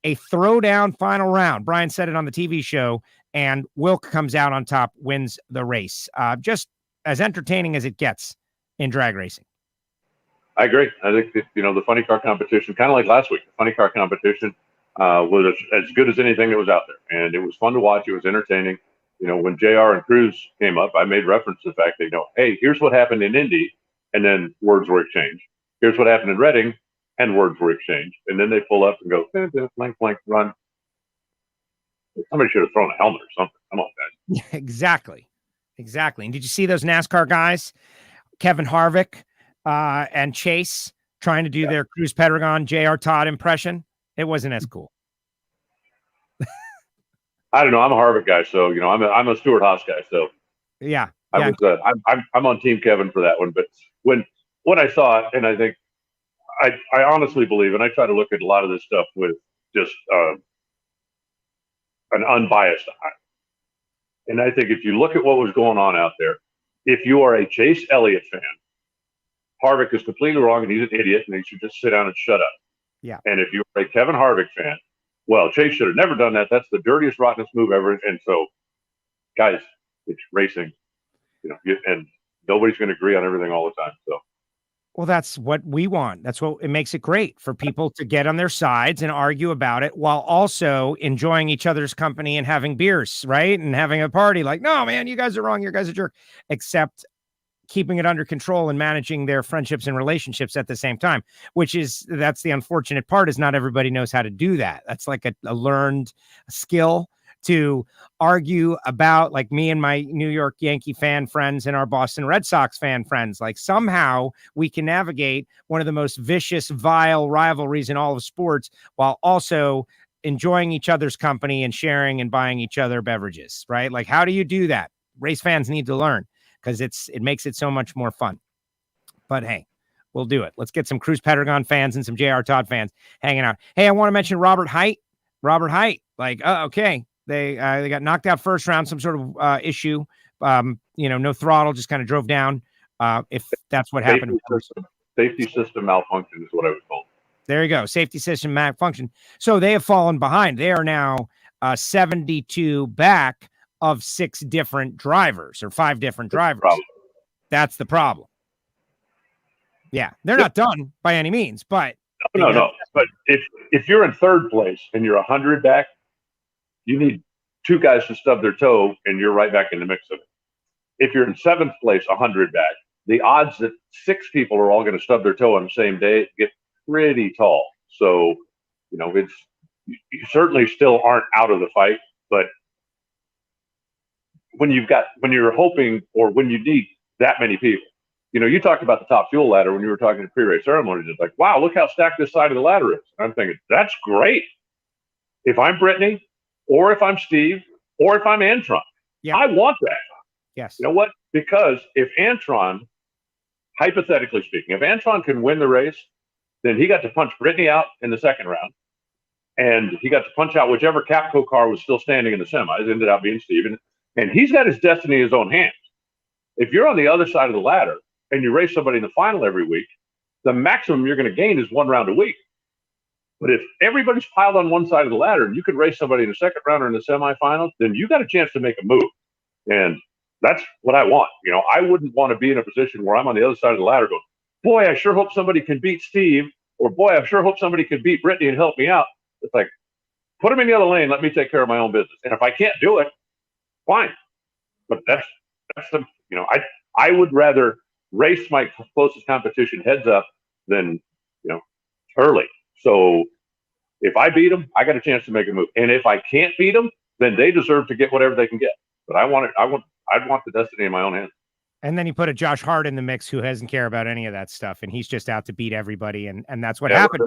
S2: A throwdown final round. Brian said it on the TV show, and Wilk comes out on top, wins the race. Just as entertaining as it gets in drag racing.
S3: I agree. I think that, the funny car competition, kind of like last week, the funny car competition was as good as anything that was out there. And it was fun to watch. It was entertaining. When JR and Cruz came up, I made reference to the fact that, hey, here's what happened in Indy, and then words were exchanged. Here's what happened in Reading, and words were exchanged. And then they pull up and go, blank, blank, run. Somebody should have thrown a helmet or something. Come on, guys.
S2: Yeah, exactly. And did you see those NASCAR guys, Kevin Harvick and Chase, trying to do their Cruz Pedregon, JR Todd impression? It wasn't as cool.
S3: I don't know. I'm a Harvick guy, so I'm a Stuart Haas guy. So
S2: yeah.
S3: I'm on Team Kevin for that one. But when I saw it, and I think I honestly believe, and I try to look at a lot of this stuff with just an unbiased eye. And I think if you look at what was going on out there, if you are a Chase Elliott fan, Harvick is completely wrong and he's an idiot and he should just sit down and shut up.
S2: Yeah.
S3: And if you're a Kevin Harvick fan, well, Chase should have never done that. That's the dirtiest, rottenest move ever. And so, guys, it's racing, and nobody's going to agree on everything all the time. So,
S2: well, that's what we want. That's what it makes it great for people to get on their sides and argue about it while also enjoying each other's company and having beers, right? And having a party like, no, man, you guys are wrong. You guys are jerk, except keeping it under control and managing their friendships and relationships at the same time, that's the unfortunate part, is not everybody knows how to do that. That's like a learned skill to argue about, like me and my New York Yankee fan friends and our Boston Red Sox fan friends. Like somehow we can navigate one of the most vicious, vile rivalries in all of sports while also enjoying each other's company and sharing and buying each other beverages, right? Like, how do you do that? Race fans need to learn, because it makes it so much more fun. But hey, we'll do it. Let's get some Cruz Pedregon fans and some JR Todd fans hanging out. Hey, I want to mention Robert Hight. Like, okay. They got knocked out first round, some sort of issue. No throttle, just kind of drove down. If that's what happened.
S3: Safety system malfunction is what I was told.
S2: There you go. Safety system malfunction. So they have fallen behind. They are now 72 back of 6 different drivers, or 5 different drivers. That's the problem. Yeah, they're not done by any means, but
S3: no. But if you're in third place and you're 100 back, you need 2 guys to stub their toe, and you're right back in the mix of it. If you're in 7th place, 100 back, the odds that 6 people are all going to stub their toe on the same day get pretty tall. So, you certainly still aren't out of the fight, but when you're hoping, or when you need that many people, you talked about the top fuel ladder when you were talking to pre-race ceremonies. It's like, wow, look how stacked this side of the ladder is. And I'm thinking, that's great. If I'm Brittany, or if I'm Steve, or if I'm Antron, I want that.
S2: Yes.
S3: You know what? Because if Antron, hypothetically speaking, if Antron can win the race, then he got to punch Brittany out in the second round, and he got to punch out whichever Capco car was still standing in the semis. Ended up being Steve. And he's got his destiny in his own hands. If you're on the other side of the ladder and you race somebody in the final every week, the maximum you're going to gain is 1 round a week. But if everybody's piled on one side of the ladder and you can race somebody in the second round or in the semifinals, then you got a chance to make a move. And that's what I want. I wouldn't want to be in a position where I'm on the other side of the ladder going, boy, I sure hope somebody can beat Steve, or boy, I sure hope somebody can beat Brittany and help me out. It's like, put them in the other lane. Let me take care of my own business. And if I can't do it, fine. But that's the, I would rather race my closest competition heads up than, early. So if I beat them, I got a chance to make a move. And if I can't beat them, then they deserve to get whatever they can get. But I'd want the destiny in my own hands.
S2: And then you put a Josh Hart in the mix who doesn't care about any of that stuff. And he's just out to beat everybody. And that's what happened.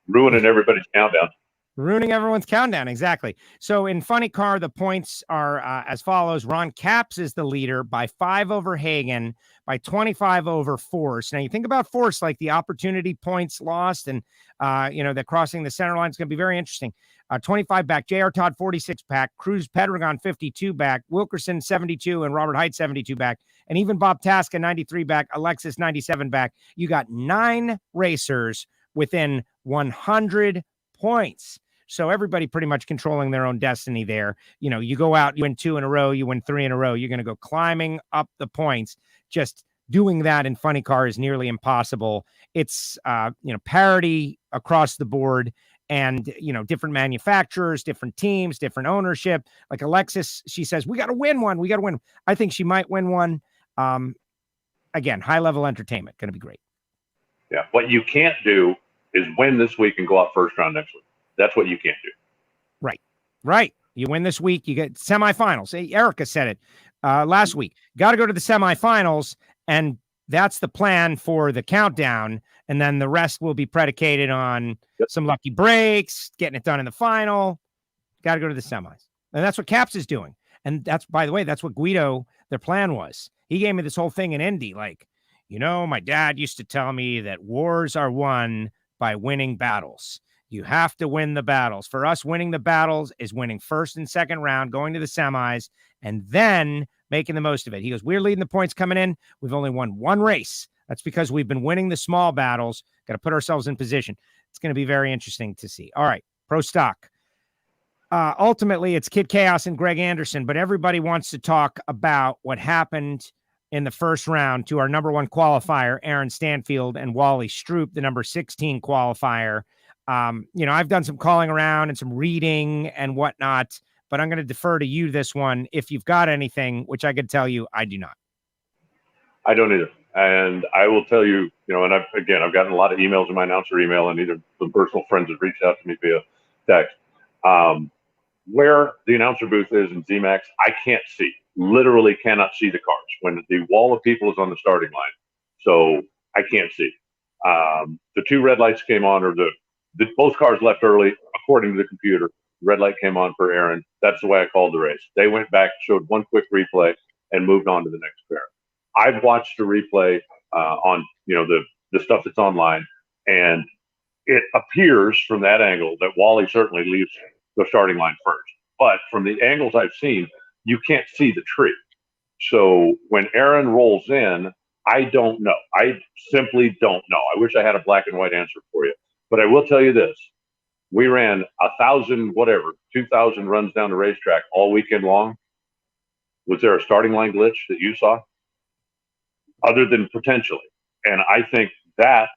S3: Ruining everybody's countdown.
S2: Ruining everyone's countdown. Exactly. So in Funny Car, the points are as follows. Ron Capps is the leader by 5 over Hagen, by 25 over Force. Now you think about Force, like the opportunity points lost, and the crossing the center line is going to be very interesting. 25 back, JR Todd 46 back, Cruz Pedregon 52 back, Wilkerson 72, and Robert Hight 72 back, and even Bob Tasca 93 back, Alexis 97 back. You got 9 racers within 100 points. So everybody pretty much controlling their own destiny there. You go out, you win 2 in a row, you win 3 in a row. You're going to go climbing up the points. Just doing that in funny car is nearly impossible. It's, parity across the board, and, different manufacturers, different teams, different ownership. Like Alexis, she says, we got to win one. We got to win. I think she might win one. Again, high level entertainment. Going to be great.
S3: Yeah. What you can't do is win this week and go out first round next week. That's what you can't do.
S2: Right. You win this week, you get semifinals. Hey, Erica said it last week. Got to go to the semifinals, and that's the plan for the countdown. And then the rest will be predicated on some lucky breaks, getting it done in the final. Got to go to the semis. And that's what Caps is doing. And that's, by the way, that's what Guido, their plan was. He gave me this whole thing in Indy. Like, my dad used to tell me that wars are won by winning battles. You have to win the battles. For us, winning the battles is winning first and second round, going to the semis, and then making the most of it. He goes, we're leading the points coming in. We've only won one race. That's because we've been winning the small battles. Got to put ourselves in position. It's going to be very interesting to see. All right, Pro Stock. Ultimately, it's Kid Chaos and Greg Anderson, but everybody wants to talk about what happened in the first round to our number 1 qualifier, Aaron Stanfield, and Wally Stroop, the number 16 qualifier. I've done some calling around and some reading and whatnot, but I'm going to defer to you this one. If you've got anything, which I could tell you, I do not.
S3: I don't either. And I will tell you, and I've gotten a lot of emails in my announcer email, and either some personal friends have reached out to me via text. Where the announcer booth is in ZMAX, I can't see, literally cannot see the cars when the wall of people is on the starting line. So I can't see. The 2 red lights came on, or both cars left early, according to the computer. Red light came on for Aaron. That's the way I called the race. They went back, showed one quick replay, and moved on to the next pair. I've watched the replay on the stuff that's online, and it appears from that angle that Wally certainly leaves the starting line first. But from the angles I've seen, you can't see the tree. So when Aaron rolls in, I don't know. I simply don't know. I wish I had a black and white answer for you. But I will tell you this. We ran 2,000 runs down the racetrack all weekend long. Was there a starting line glitch that you saw? Other than potentially. And I think that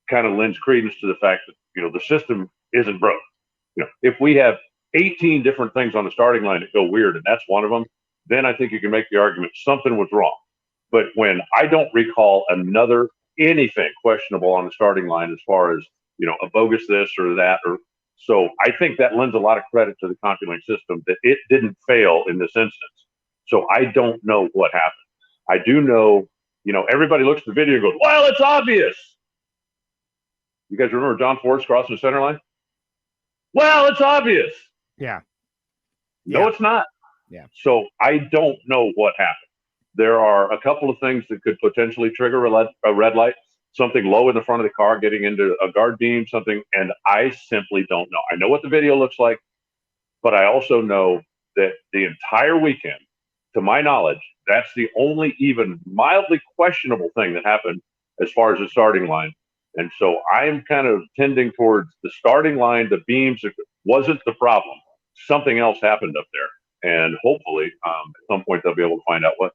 S3: kind of lends credence to the fact that, the system isn't broke. If we have 18 different things on the starting line that go weird, and that's one of them, then I think you can make the argument something was wrong. But when I don't recall anything questionable on the starting line as far as, a bogus this or that, so I think that lends a lot of credit to the CompuLink system that it didn't fail in this instance. So I don't know what happened. I do know, everybody looks at the video and goes, well, it's obvious. You guys remember John Forrest crossing the center line? Well, it's obvious.
S2: Yeah.
S3: No, it's not.
S2: Yeah.
S3: So I don't know what happened. There are a couple of things that could potentially trigger a red light, something low in the front of the car, getting into a guard beam, something, and I simply don't know. I know what the video looks like, but I also know that the entire weekend, to my knowledge, that's the only even mildly questionable thing that happened as far as the starting line. And so I'm kind of tending towards the starting line, the beams wasn't the problem. Something else happened up there. And hopefully at some point they'll be able to find out what.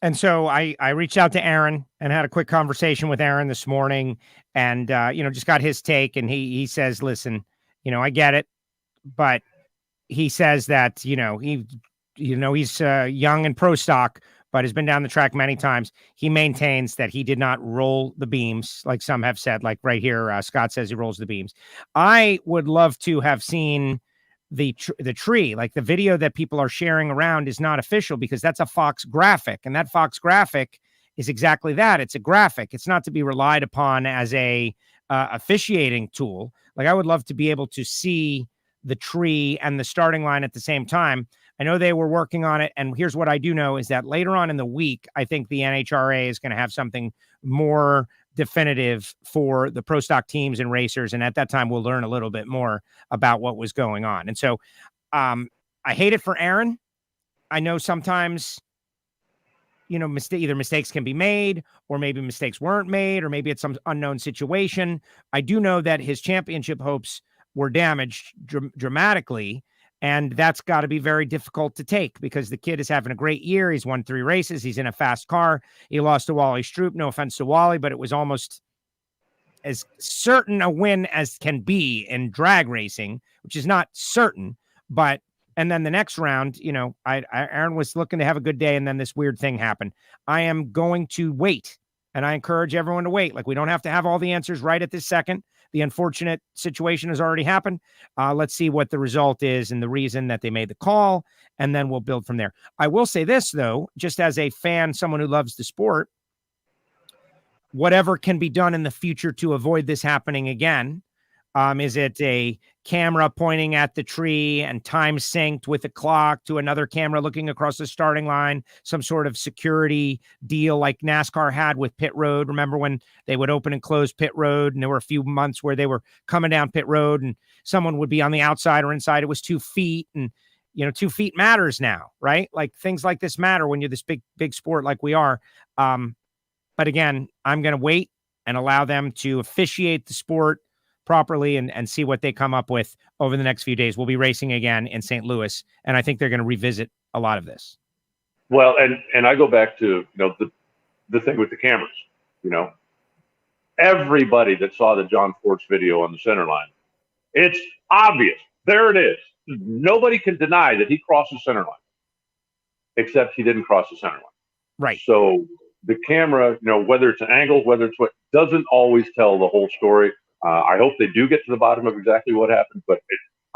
S2: And so I reached out to Aaron and had a quick conversation with Aaron this morning, and, just got his take. And he says, listen, I get it, but he says that, he's young and pro stock, but has been down the track many times. He maintains that he did not roll the beams, like some have said, like right here, Scott says he rolls the beams. I would love to have seen the tree, like the video that people are sharing around is not official because that's a Fox graphic, and that Fox graphic is exactly that. It's a graphic. It's not to be relied upon as a officiating tool. Like I would love to be able to see the tree and the starting line at the same time. I know they were working on it, and here's what I do know is that later on in the week, I think the NHRA is going to have something more definitive for the pro stock teams and racers, and at that time, we'll learn a little bit more about what was going on. And so I hate it for Aaron. I know sometimes, either mistakes can be made, or maybe mistakes weren't made, or maybe it's some unknown situation. I do know that his championship hopes were damaged dramatically. And that's got to be very difficult to take because the kid is having a great year. He's won 3 races. He's in a fast car. He lost to Wally Stroop. No offense to Wally, but it was almost as certain a win as can be in drag racing, which is not certain. But, and then the next round, you know, Aaron was looking to have a good day, and then this weird thing happened. I am going to wait, and I encourage everyone to wait. Like, we don't have to have all the answers right at this second. The unfortunate situation has already happened. Let's see what the result is and the reason that they made the call, and then we'll build from there. I will say this, though, just as a fan, someone who loves the sport, whatever can be done in the future to avoid this happening again. Is it a camera pointing at the tree and time synced with a clock to another camera looking across the starting line, some sort of security deal like NASCAR had with pit road? Remember when they would open and close pit road, and there were a few months where they were coming down pit road and someone would be on the outside or inside. It was 2 feet, and, you know, 2 feet matters now, right? Like, things like this matter when you're this big sport like we are. But again, I'm going to wait and allow them to officiate the sport properly and see what they come up with over the next few days. We'll be racing again in St. Louis, and I think they're going to revisit a lot of this.
S3: Well, and I go back to, you know, the thing with the cameras. You know, everybody that saw the John Force video on the center line, it's obvious. There it is. Nobody can deny that he crossed the center line, except he didn't cross the center line.
S2: Right.
S3: So the camera, you know, whether it's an angle, whether it's what, doesn't always tell the whole story. I hope they do get to the bottom of exactly what happened, but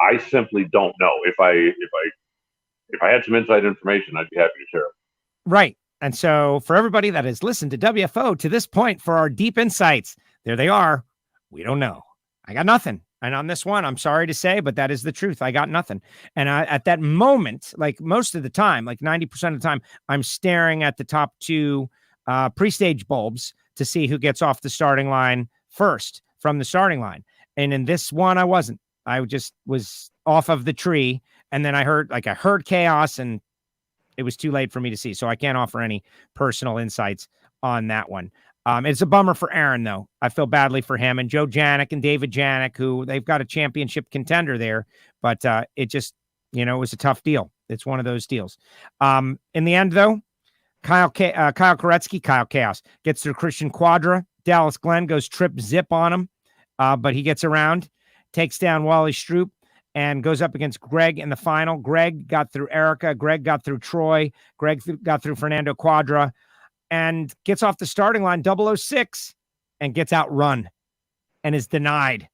S3: I simply don't know. If I had some inside information, I'd be happy to share it.
S2: Right. And so for everybody that has listened to WFO to this point for our deep insights, there they are. We don't know. I got nothing. And on this one, I'm sorry to say, but that is the truth. I got nothing. And at that moment, like most of the time, like 90% of the time, I'm staring at the top 2 pre-stage bulbs to see who gets off the starting line first from the starting line. And in this one, I wasn't. I just was off of the tree. And then I heard chaos, and it was too late for me to see. So I can't offer any personal insights on that one. It's a bummer for Aaron, though. I feel badly for him and Joe Janik and David Janik, who they've got a championship contender there. But it just, you know, it was a tough deal. It's one of those deals. In the end, though, Kyle Koretsky, Kyle Chaos, gets through Christian Quadra. Dallas Glenn goes trip zip on him, but he gets around, takes down Wally Stroop, and goes up against Greg in the final. Greg got through Erica. Greg got through Troy. Greg got through Fernando Quadra and gets off the starting line 006 and gets outrun and is denied,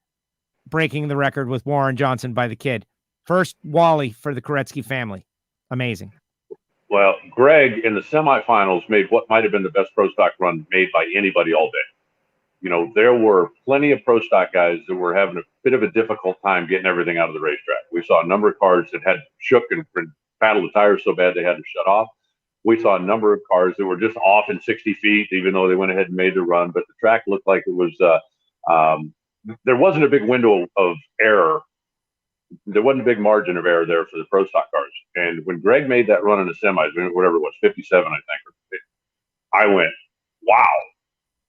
S2: breaking the record with Warren Johnson by the kid. First Wally for the Koretsky family. Amazing.
S3: Well, Greg in the semifinals made what might have been the best pro stock run made by anybody all day. You know, there were plenty of pro stock guys that were having a bit of a difficult time getting everything out of the racetrack. We saw a number of cars that had shook and paddled the tires so bad they had to shut off. We saw a number of cars that were just off in 60 feet, even though they went ahead and made the run. But the track looked like it was, there wasn't a big window of error. There wasn't a big margin of error there for the pro stock cars. And when Greg made that run in the semis, whatever it was, 57, I think, I went, wow.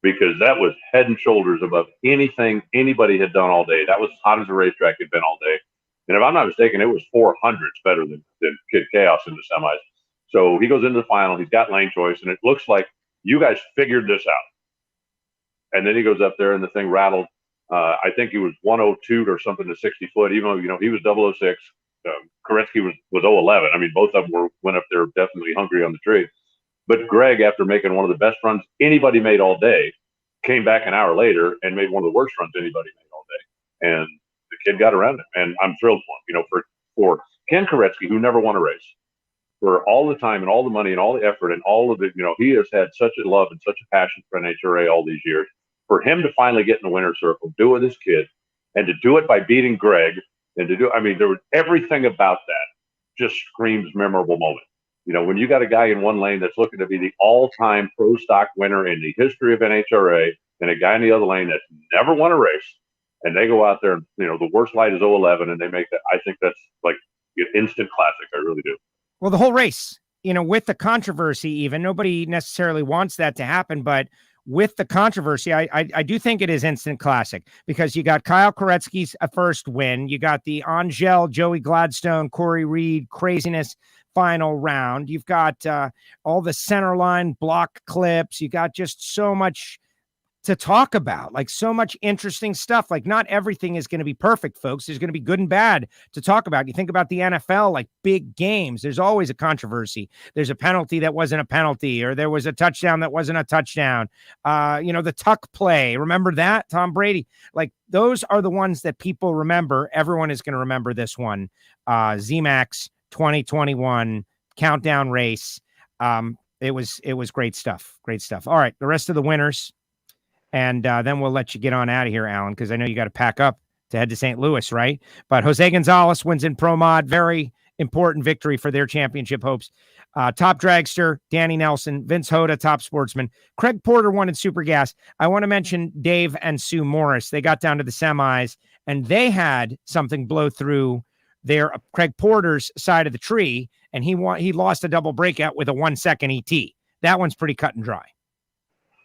S3: Because that was head and shoulders above anything anybody had done all day. That was as hot as the racetrack had been all day. And if I'm not mistaken, it was 400s better than Kid Chaos in the semis. So he goes into the final. He's got lane choice, and it looks like you guys figured this out. And then he goes up there, and the thing rattled. I think he was 102 or something to 60 foot, even though, you know, he was 006. Koretsky was 011. I mean, both of them went up there definitely hungry on the tree. But Greg, after making one of the best runs anybody made all day, came back an hour later and made one of the worst runs anybody made all day. And the kid got around it. And I'm thrilled for him, you know, for Ken Koretsky, who never won a race, for all the time and all the money and all the effort and all of it. You know, he has had such a love and such a passion for NHRA all these years. For him to finally get in the winner's circle, do it with his kid, and to do it by beating Greg, and to do, I mean, there was everything about that just screams memorable moment. You know, when you got a guy in one lane that's looking to be the all-time pro stock winner in the history of NHRA, and a guy in the other lane that's never won a race, and they go out there, and, you know, the worst light is 011, and they make that. I think that's like an instant classic. I really do.
S2: Well, the whole race, you know, with the controversy, even nobody necessarily wants that to happen, but with the controversy, I do think it is instant classic because you got Kyle Koretsky's first win. You got the Angel, Joey Gladstone, Corey Reed craziness final round. You've got all the center line block clips. You got just so much to talk about, like so much interesting stuff. Like not everything is going to be perfect, folks. There's going to be good and bad to talk about. You think about the NFL, like big games, there's always a controversy. There's a penalty that wasn't a penalty, or there was a touchdown that wasn't a touchdown. The tuck play, remember that? Tom Brady, like those are the ones that people remember. Everyone is going to remember this one. ZMAX 2021 countdown race. It was great stuff. Great stuff. All right. The rest of the winners. And then we'll let you get on out of here, Alan, because I know you got to pack up to head to St. Louis, right? But Jose Gonzalez wins in Pro Mod. Very important victory for their championship hopes. Top dragster, Danny Nelson. Vince Hoda, top sportsman. Craig Porter won in Super Gas. I want to mention Dave and Sue Morris. They got down to the semis, and they had something blow through their Craig Porter's side of the tree, and he lost a double breakout with a 1 second ET. That one's pretty cut and dry.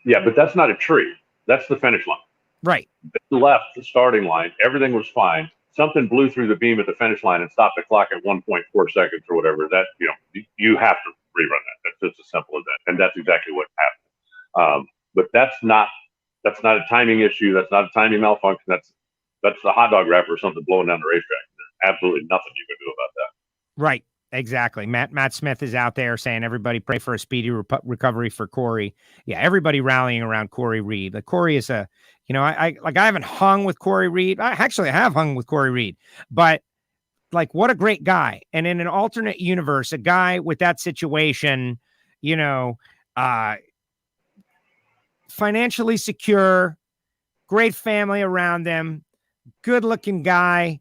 S3: Yeah, but that's not a tree. That's the finish line.
S2: Right.
S3: They left the starting line. Everything was fine. Something blew through the beam at the finish line and stopped the clock at 1.4 seconds or whatever. That, you have to rerun that. That's just as simple as that. And that's exactly what happened. But that's not a timing issue. That's not a timing malfunction. That's the hot dog wrapper or something blowing down the racetrack. There's absolutely nothing you can do about that.
S2: Right. Exactly. Matt Smith is out there saying, everybody pray for a speedy recovery for Corey. Yeah. Everybody rallying around Corey Reed. Like Corey is I haven't hung with Corey Reed. I have hung with Corey Reed, but like, what a great guy. And in an alternate universe, a guy with that situation, financially secure, great family around them, good looking guy.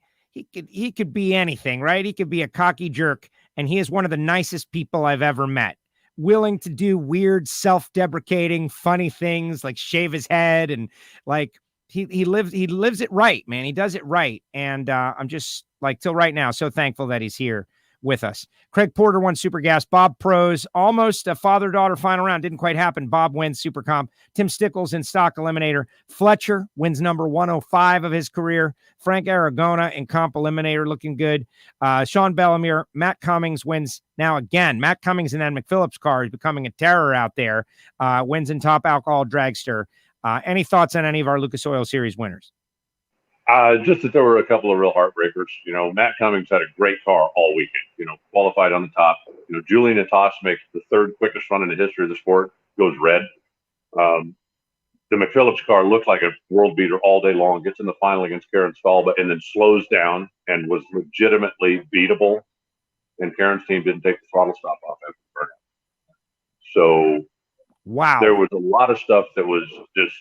S2: He could be anything, right? He could be a cocky jerk. And he is one of the nicest people I've ever met, willing to do weird, self-deprecating, funny things like shave his head. And like, he lives it right, man. He does it right. And I'm just like, till right now, so thankful that he's here with us. Craig Porter won Super Gas. Bob Pros, almost a father-daughter final round. Didn't quite happen. Bob wins Super Comp. Tim Stickles in Stock Eliminator. Fletcher wins number 105 of his career. Frank Aragona in Comp Eliminator looking good. Sean Bellamere. Matt Cummings wins now again. Matt Cummings in that McPhillips car is becoming a terror out there. Wins in Top Alcohol Dragster. Any thoughts on any of our Lucas Oil Series winners?
S3: Just that there were a couple of real heartbreakers. Matt Cummings had a great car all weekend, qualified on the top. Julian Atas makes the third quickest run in the history of the sport, goes red. The McPhillips car looked like a world beater all day long, gets in the final against Karen Stalba, and then slows down and was legitimately beatable. And Karen's team didn't take the throttle stop off after the burnout. So, wow, there was a lot of stuff that was just,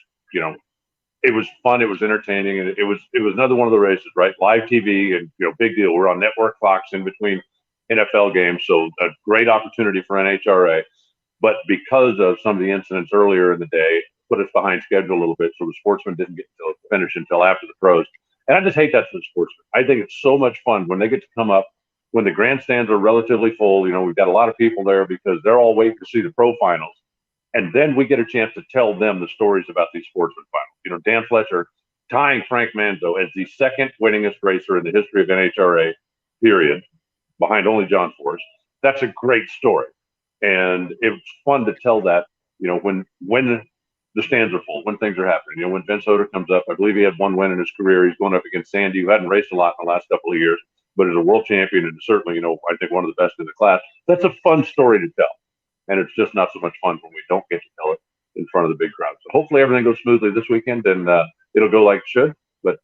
S3: it was fun. It was entertaining, and it was another one of the races, right? Live TV, and big deal. We're on Network Fox in between NFL games, so a great opportunity for NHRA. But because of some of the incidents earlier in the day, put us behind schedule a little bit, so the sportsmen didn't get to finish until after the pros. And I just hate that for the sportsmen. I think it's so much fun when they get to come up when the grandstands are relatively full. We've got a lot of people there because they're all waiting to see the pro finals. And then we get a chance to tell them the stories about these sportsman finals. Dan Fletcher tying Frank Manzo as the second winningest racer in the history of NHRA, period, behind only John Force. That's a great story. And it's fun to tell that, when the stands are full, when things are happening. When Vince Hoda comes up, I believe he had one win in his career. He's going up against Sandy, who hadn't raced a lot in the last couple of years, but is a world champion and certainly, I think one of the best in the class. That's a fun story to tell. And it's just not so much fun when we don't get to tell it in front of the big crowd. So hopefully everything goes smoothly this weekend, and it'll go like it should. But,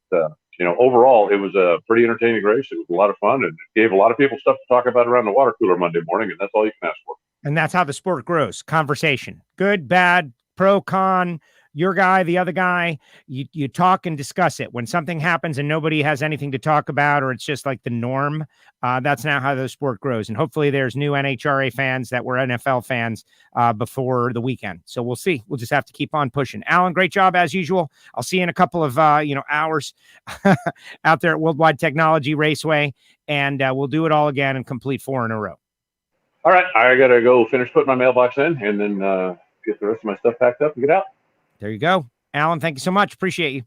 S3: overall, it was a pretty entertaining race. It was a lot of fun, and it gave a lot of people stuff to talk about around the water cooler Monday morning, and that's all you can ask for.
S2: And that's how the sport grows. Conversation. Good, bad, pro, con, your guy, the other guy. You talk and discuss it. When something happens and nobody has anything to talk about, or it's just like the norm, that's now how the sport grows. And hopefully there's new NHRA fans that were NFL fans before the weekend. So we'll see. We'll just have to keep on pushing. Alan, great job as usual. I'll see you in a couple of hours out there at Worldwide Technology Raceway, and we'll do it all again and complete 4 in a row. All
S3: right. I got to go finish putting my mailbox in and then get the rest of my stuff packed up and get out.
S2: There you go. Alan, thank you so much. Appreciate you.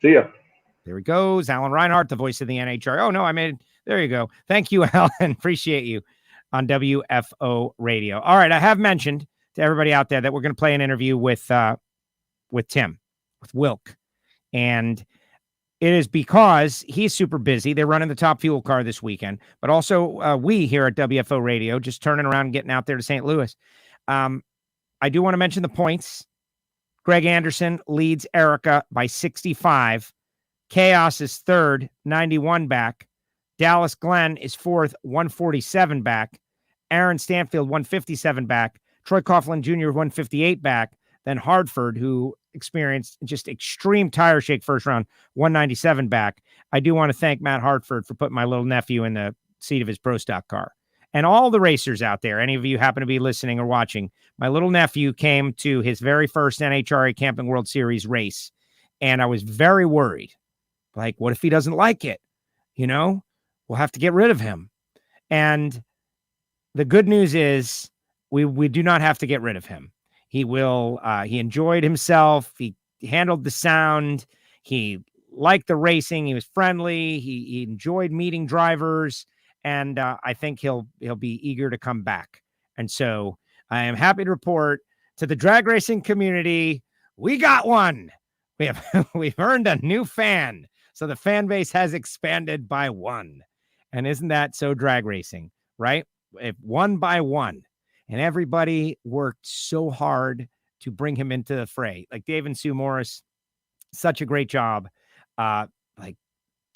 S3: See ya.
S2: There he goes. Alan Reinhardt, the voice of the NHRA. Oh, no, there you go. Thank you, Alan. Appreciate you on WFO Radio. All right. I have mentioned to everybody out there that we're going to play an interview with Tim, with Wilk. And it is because he's super busy. They're running the Top Fuel car this weekend, but also we here at WFO Radio just turning around and getting out there to St. Louis. I do want to mention the points. Greg Anderson leads Erica by 65. Chaos is third, 91 back. Dallas Glenn is fourth, 147 back. Aaron Stanfield, 157 back. Troy Coughlin Jr., 158 back. Then Hartford, who experienced just extreme tire shake first round, 197 back. I do want to thank Matt Hartford for putting my little nephew in the seat of his Pro Stock car. And all the racers out there, any of you happen to be listening or watching, my little nephew came to his very first NHRA Camping World Series race, and I was very worried. Like, what if he doesn't like it? We'll have to get rid of him. And the good news is we do not have to get rid of him. He enjoyed himself. He handled the sound. He liked the racing. He was friendly. He enjoyed meeting drivers. And I think he'll be eager to come back. And so I am happy to report to the drag racing community, we got one. We've earned a new fan. So the fan base has expanded by one. And isn't that so drag racing, right? One by one. And everybody worked so hard to bring him into the fray. Like Dave and Sue Morris, such a great job.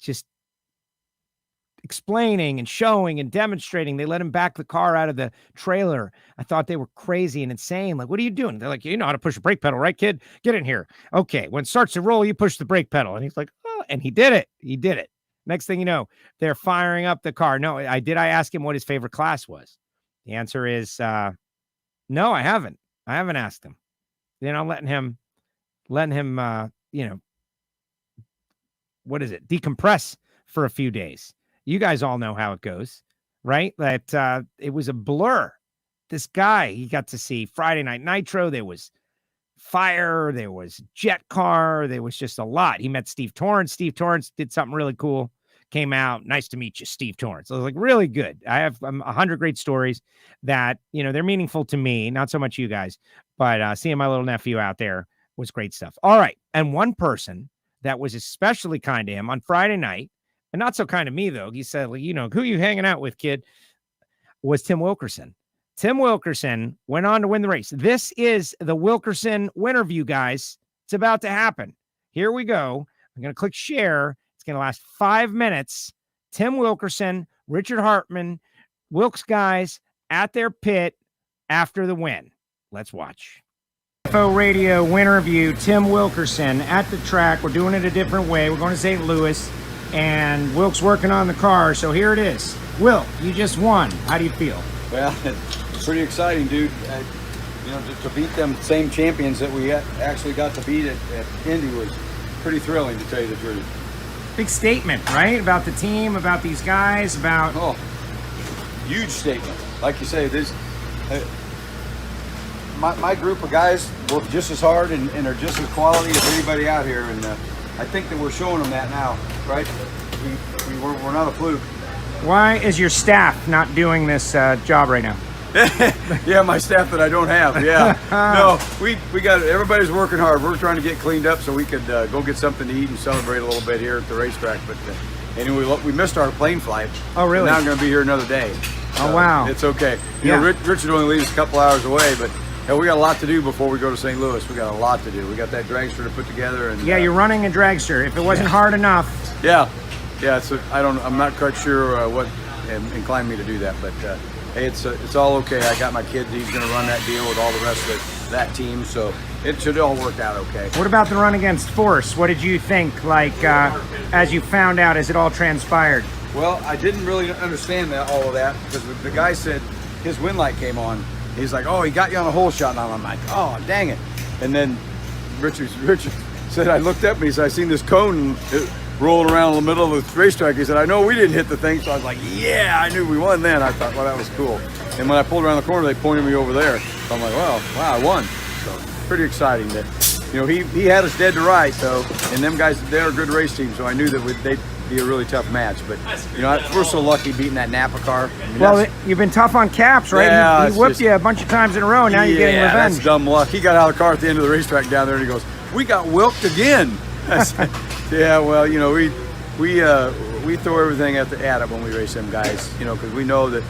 S2: Just explaining and showing and demonstrating. They let him back the car out of the trailer. I thought they were crazy and insane. Like, what are you doing? They're like, you know how to push a brake pedal, right, kid? Get in here. Okay. When it starts to roll, you push the brake pedal. And he's like, oh, and he did it. He did it. Next thing you know, they're firing up the car. No, I ask him what his favorite class was. The answer is, no, I haven't. I haven't asked him. Letting him, decompress for a few days. You guys all know how it goes, right? That it was a blur. This guy, he got to see Friday Night Nitro. There was fire. There was jet car. There was just a lot. He met Steve Torrance. Steve Torrance did something really cool. Came out. Nice to meet you, Steve Torrance. I was like, really good. I have 100 great stories that, they're meaningful to me. Not so much you guys, but seeing my little nephew out there was great stuff. All right. And one person that was especially kind to him on Friday night, and not so kind to me, though. He said, who you hanging out with, kid? Was Tim Wilkerson. Tim Wilkerson went on to win the race. This is the Wilkerson Winnerview, guys. It's about to happen. Here we go. I'm going to click share. It's going to last 5 minutes. Tim Wilkerson, Richard Hartman, Wilkes guys at their pit after the win. Let's watch. WFO Radio Winnerview, Tim Wilkerson at the track. We're doing it a different way. We're going to St. Louis. And Wilk's working on the car, so here it is. Wilk, you just won. How do you feel?
S4: Well, it's pretty exciting, dude. To beat them same champions that we actually got to beat at Indy was pretty thrilling, to tell you the truth.
S2: Big statement, right? About the team, about these guys, about...
S4: Oh, huge statement. Like you say, this my group of guys work just as hard and are just as quality as anybody out here, and I think that we're showing them that now, right? We're not a fluke.
S2: Why is your staff not doing this job right now?
S4: Yeah, my staff that I don't have. Yeah, no, we got everybody's working hard. We're trying to get cleaned up so we could go get something to eat and celebrate a little bit here at the racetrack. But anyway, we missed our plane flight.
S2: Oh, really?
S4: Now I'm going to be here another day.
S2: Oh, wow.
S4: It's okay. You know, Richard only leaves a couple hours away, but we got a lot to do before we go to St. Louis. We got a lot to do. We got that dragster to put together. And
S2: you're running a dragster. If it wasn't hard enough.
S4: Yeah. So I'm not quite sure what inclined me to do that, but hey, it's all okay. I got my kid. He's going to run that deal with all the rest of that team, so it should all work out okay.
S2: What about the run against Force? What did you think? As you found out, as it all transpired.
S4: Well, I didn't really understand all of that because the guy said his wind light came on. He's like, oh, he got you on a hole shot. And I'm like, oh, dang it. And then Richard said, I looked up and he said, I seen this cone rolling around in the middle of the racetrack. He said, I know we didn't hit the thing. So I was like, yeah, I knew we won then. I thought, well, that was cool. And when I pulled around the corner, they pointed me over there. So I'm like, well, wow, I won. So pretty exciting that you know, he had us dead to rights. So, and them guys, they're a good race team. So I knew that they'd be a really tough match. But you know, we're so lucky beating that Napa car. I mean,
S2: well, you've been tough on Caps, right?
S4: Yeah,
S2: he whipped you a bunch of times in a row. Now you're getting revenge.
S4: That's dumb luck. He got out of the car at the end of the racetrack down there, and he goes, "We got wilked again." I said, yeah, well, you know, we throw everything at it when we race them guys, you know, because we know that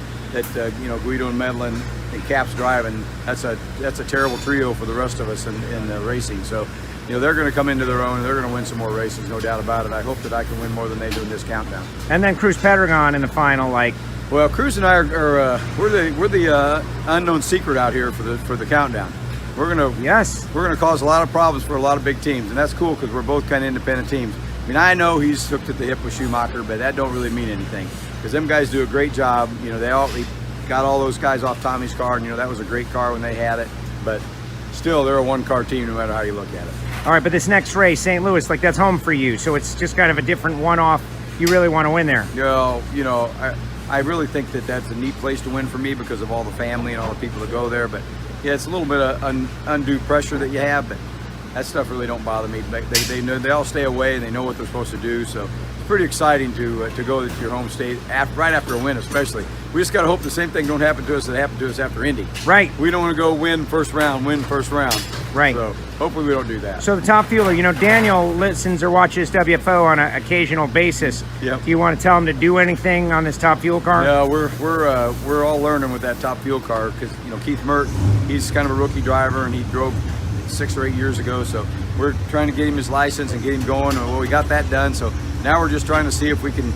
S4: you know, Guido and Medlin and Caps driving, that's a terrible trio for the rest of us in racing. So, you know, they're going to come into their own and they're going to win some more races, no doubt about it. I hope that I can win more than they do in this countdown. And
S2: then Cruz Pedregon in the final, like.
S4: Well, Cruz and I are we're the unknown secret out here for the countdown. We're gonna cause a lot of problems for a lot of big teams, and that's cool because we're both kind of independent teams. I mean, I know he's hooked at the hip with Schumacher, but that don't really mean anything because them guys do a great job. You know, they got all those guys off Tommy's car, and you know that was a great car when they had it. But still, they're a one-car team no matter how you look at it.
S2: All right, but this next race, St. Louis, like that's home for you, so it's just kind of a different one-off. You really want to win there.
S4: You know, I really think that that's a neat place to win for me because of all the family and all the people that go there. But yeah, it's a little bit of undue pressure that you have, but that stuff really don't bother me. They know, they all stay away and they know what they're supposed to do. So it's pretty exciting to go to your home state right after a win, especially. We just got to hope the same thing don't happen to us that happened to us after Indy.
S2: Right.
S4: We don't want to go win first round.
S2: Right.
S4: So hopefully we don't do that.
S2: So the top fueler, you know, Daniel listens or watches WFO on an occasional basis.
S4: Yep.
S2: Do you want to tell him to do anything on this top fuel car?
S4: No, we're all learning with that top fuel car because, you know, Keith Mert, he's kind of a rookie driver and he drove 6 or 8 years ago. So we're trying to get him his license and get him going. Well, we got that done. So now we're just trying to see if we can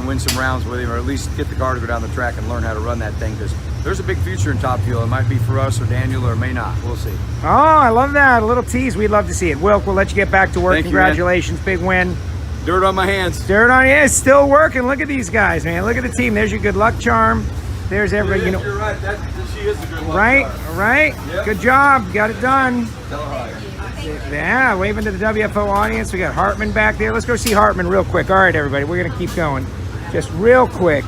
S4: win some rounds with him, or at least get the car to go down the track and learn how to run that thing, because there's a big future in top fuel. It might be for us or Daniel, or it may not. We'll see.
S2: Oh, I love that. A little tease. We'd love to see it. Wilk, we'll let you get back to work.
S4: Thank
S2: Congratulations.
S4: You,
S2: big win.
S4: Dirt on my hands.
S2: Dirt on you. It's still working. Look at these guys, man. Look at the team. There's your good luck charm. There's everybody. You know,
S4: you're right. She is a good luck charm.
S2: Right. Yep. Good job. Got it done.
S4: Tell her hi.
S2: Yeah, waving to the WFO audience. We got Hartman back there. Let's go see Hartman real quick. All right, everybody. We're going to keep going. Just real quick.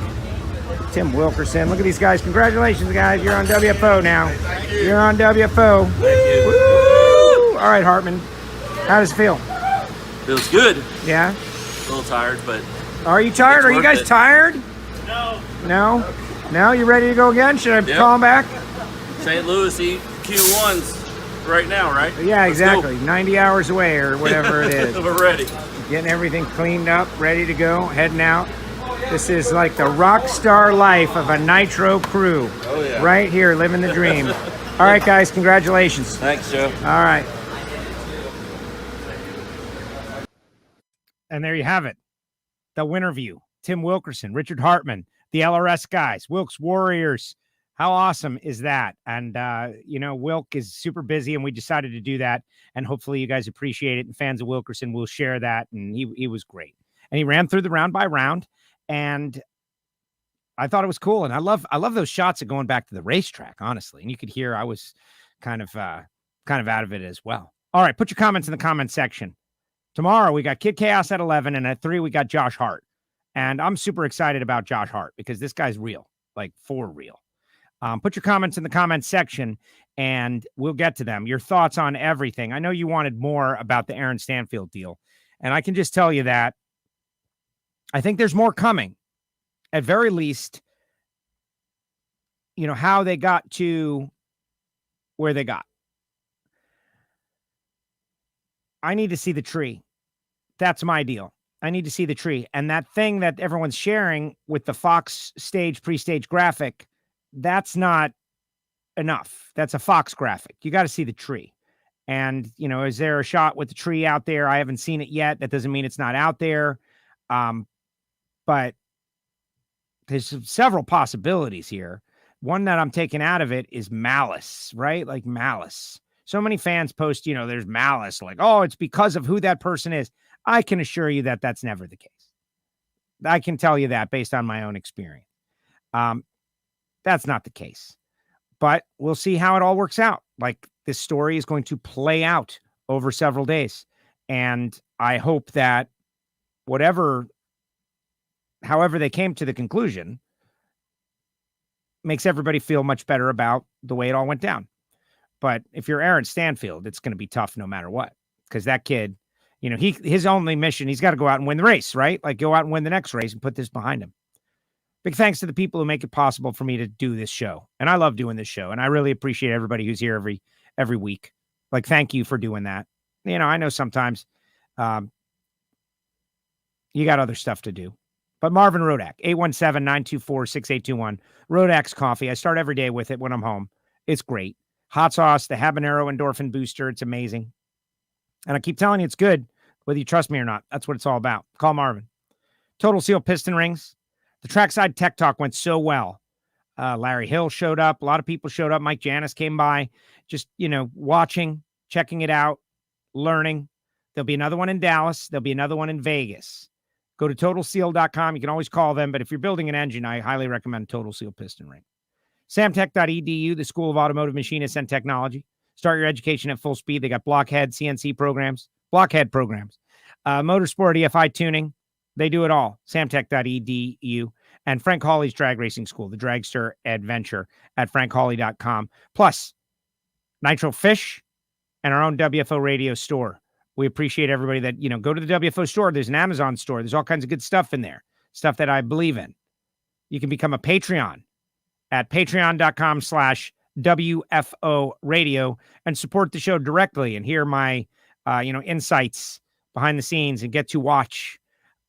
S2: Tim Wilkerson. Look at these guys. Congratulations, guys. You're on WFO now. You're on WFO. Woo! All right, Hartman. How does it feel?
S5: Feels good.
S2: Yeah?
S5: A little tired, but...
S2: Are you tired? Are you guys tired?
S5: No.
S2: No? No? You ready to go again? Should I call them back?
S5: St. Louis Q1's right now, right?
S2: Yeah, exactly. 90 hours away or whatever it is.
S5: We're ready.
S2: Getting everything cleaned up, ready to go, heading out. This is like the rock star life of a nitro crew.
S5: Oh, yeah.
S2: Right here, living the dream. All right, guys, congratulations.
S5: Thanks, Joe.
S2: All right. And there you have it. The Winnerview. Tim Wilkerson, Richard Hartman, the LRS guys, Wilk's Warriors. How awesome is that? And, you know, Wilk is super busy, and we decided to do that. And hopefully you guys appreciate it. And fans of Wilkerson will share that. And he was great. And he ran through the round by round. And I thought it was cool. And I love those shots of going back to the racetrack, honestly. And you could hear I was kind of out of it as well. All right. Put your comments in the comment section. Tomorrow we got Kid Chaos at 11, and at 3 we got Josh Hart. And I'm super excited about Josh Hart because this guy's real, like for real. Put your comments in the comments section and we'll get to them. Your thoughts on everything. I know you wanted more about the Aaron Stanfield deal, and I can just tell you that I think there's more coming. At very least, you know, how they got to where they got. I need to see the tree. That's my deal. I need to see the tree. And that thing that everyone's sharing with the Fox stage, pre-stage graphic, that's not enough. That's a Fox graphic. You got to see the tree. And, you know, is there a shot with the tree out there? I haven't seen it yet. That doesn't mean it's not out there. But there's several possibilities here. One that I'm taking out of it is malice, right? Like malice. So many fans post, you know, there's malice, like, oh, it's because of who that person is. I can assure you that that's never the case. I can tell you that based on my own experience. That's not the case. But we'll see how it all works out. Like, this story is going to play out over several days. And I hope that however they came to the conclusion, makes everybody feel much better about the way it all went down. But if you're Aaron Stanfield, it's going to be tough no matter what, because that kid, his only mission, he's got to go out and win the race, right? Like go out and win the next race and put this behind him. Big thanks to the people who make it possible for me to do this show. And I love doing this show. And I really appreciate everybody who's here every week. Like, thank you for doing that. I know sometimes you got other stuff to do. But Marvin Rodak, 817-924-6821. Rodak's coffee. I start every day with it when I'm home. It's great. Hot sauce, the habanero endorphin booster. It's amazing. And I keep telling you it's good, whether you trust me or not. That's what it's all about. Call Marvin. Total Seal piston rings. The trackside tech talk went so well. Larry Hill showed up. A lot of people showed up. Mike Janis came by, just, watching, checking it out, learning. There'll be another one in Dallas. There'll be another one in Vegas. Go to TotalSeal.com. You can always call them, but if you're building an engine, I highly recommend Total Seal piston ring. Samtech.edu, the School of Automotive Machinists and Technology. Start your education at full speed. They got blockhead CNC programs, blockhead programs, motorsport EFI tuning. They do it all. Samtech.edu. And Frank Hawley's Drag Racing School, the Dragster Adventure at frankhawley.com. Plus, Nitro Fish and our own WFO Radio store. We appreciate everybody that, go to the WFO store. There's an Amazon store. There's all kinds of good stuff in there, stuff that I believe in. You can become a Patreon at patreon.com/WFO Radio and support the show directly and hear my, insights behind the scenes and get to watch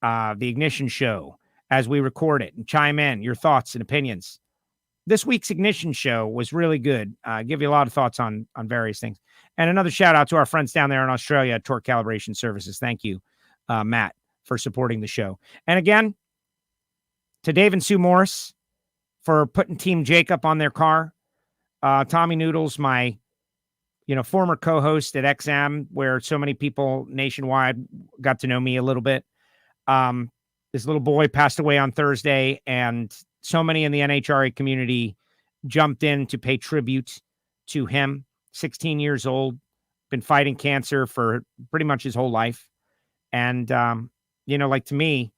S2: the Ignition show as we record it and chime in your thoughts and opinions. This week's Ignition show was really good. Give you a lot of thoughts on various things. And another shout out to our friends down there in Australia at Torque Calibration Services. Thank you, Matt, for supporting the show. And again, to Dave and Sue Morris for putting Team Jacob on their car. Tommy Noodles, my, former co-host at XM, where so many people nationwide got to know me a little bit. This little boy passed away on Thursday, and so many in the NHRA community jumped in to pay tribute to him. 16 years old, been fighting cancer for pretty much his whole life. And, like to me,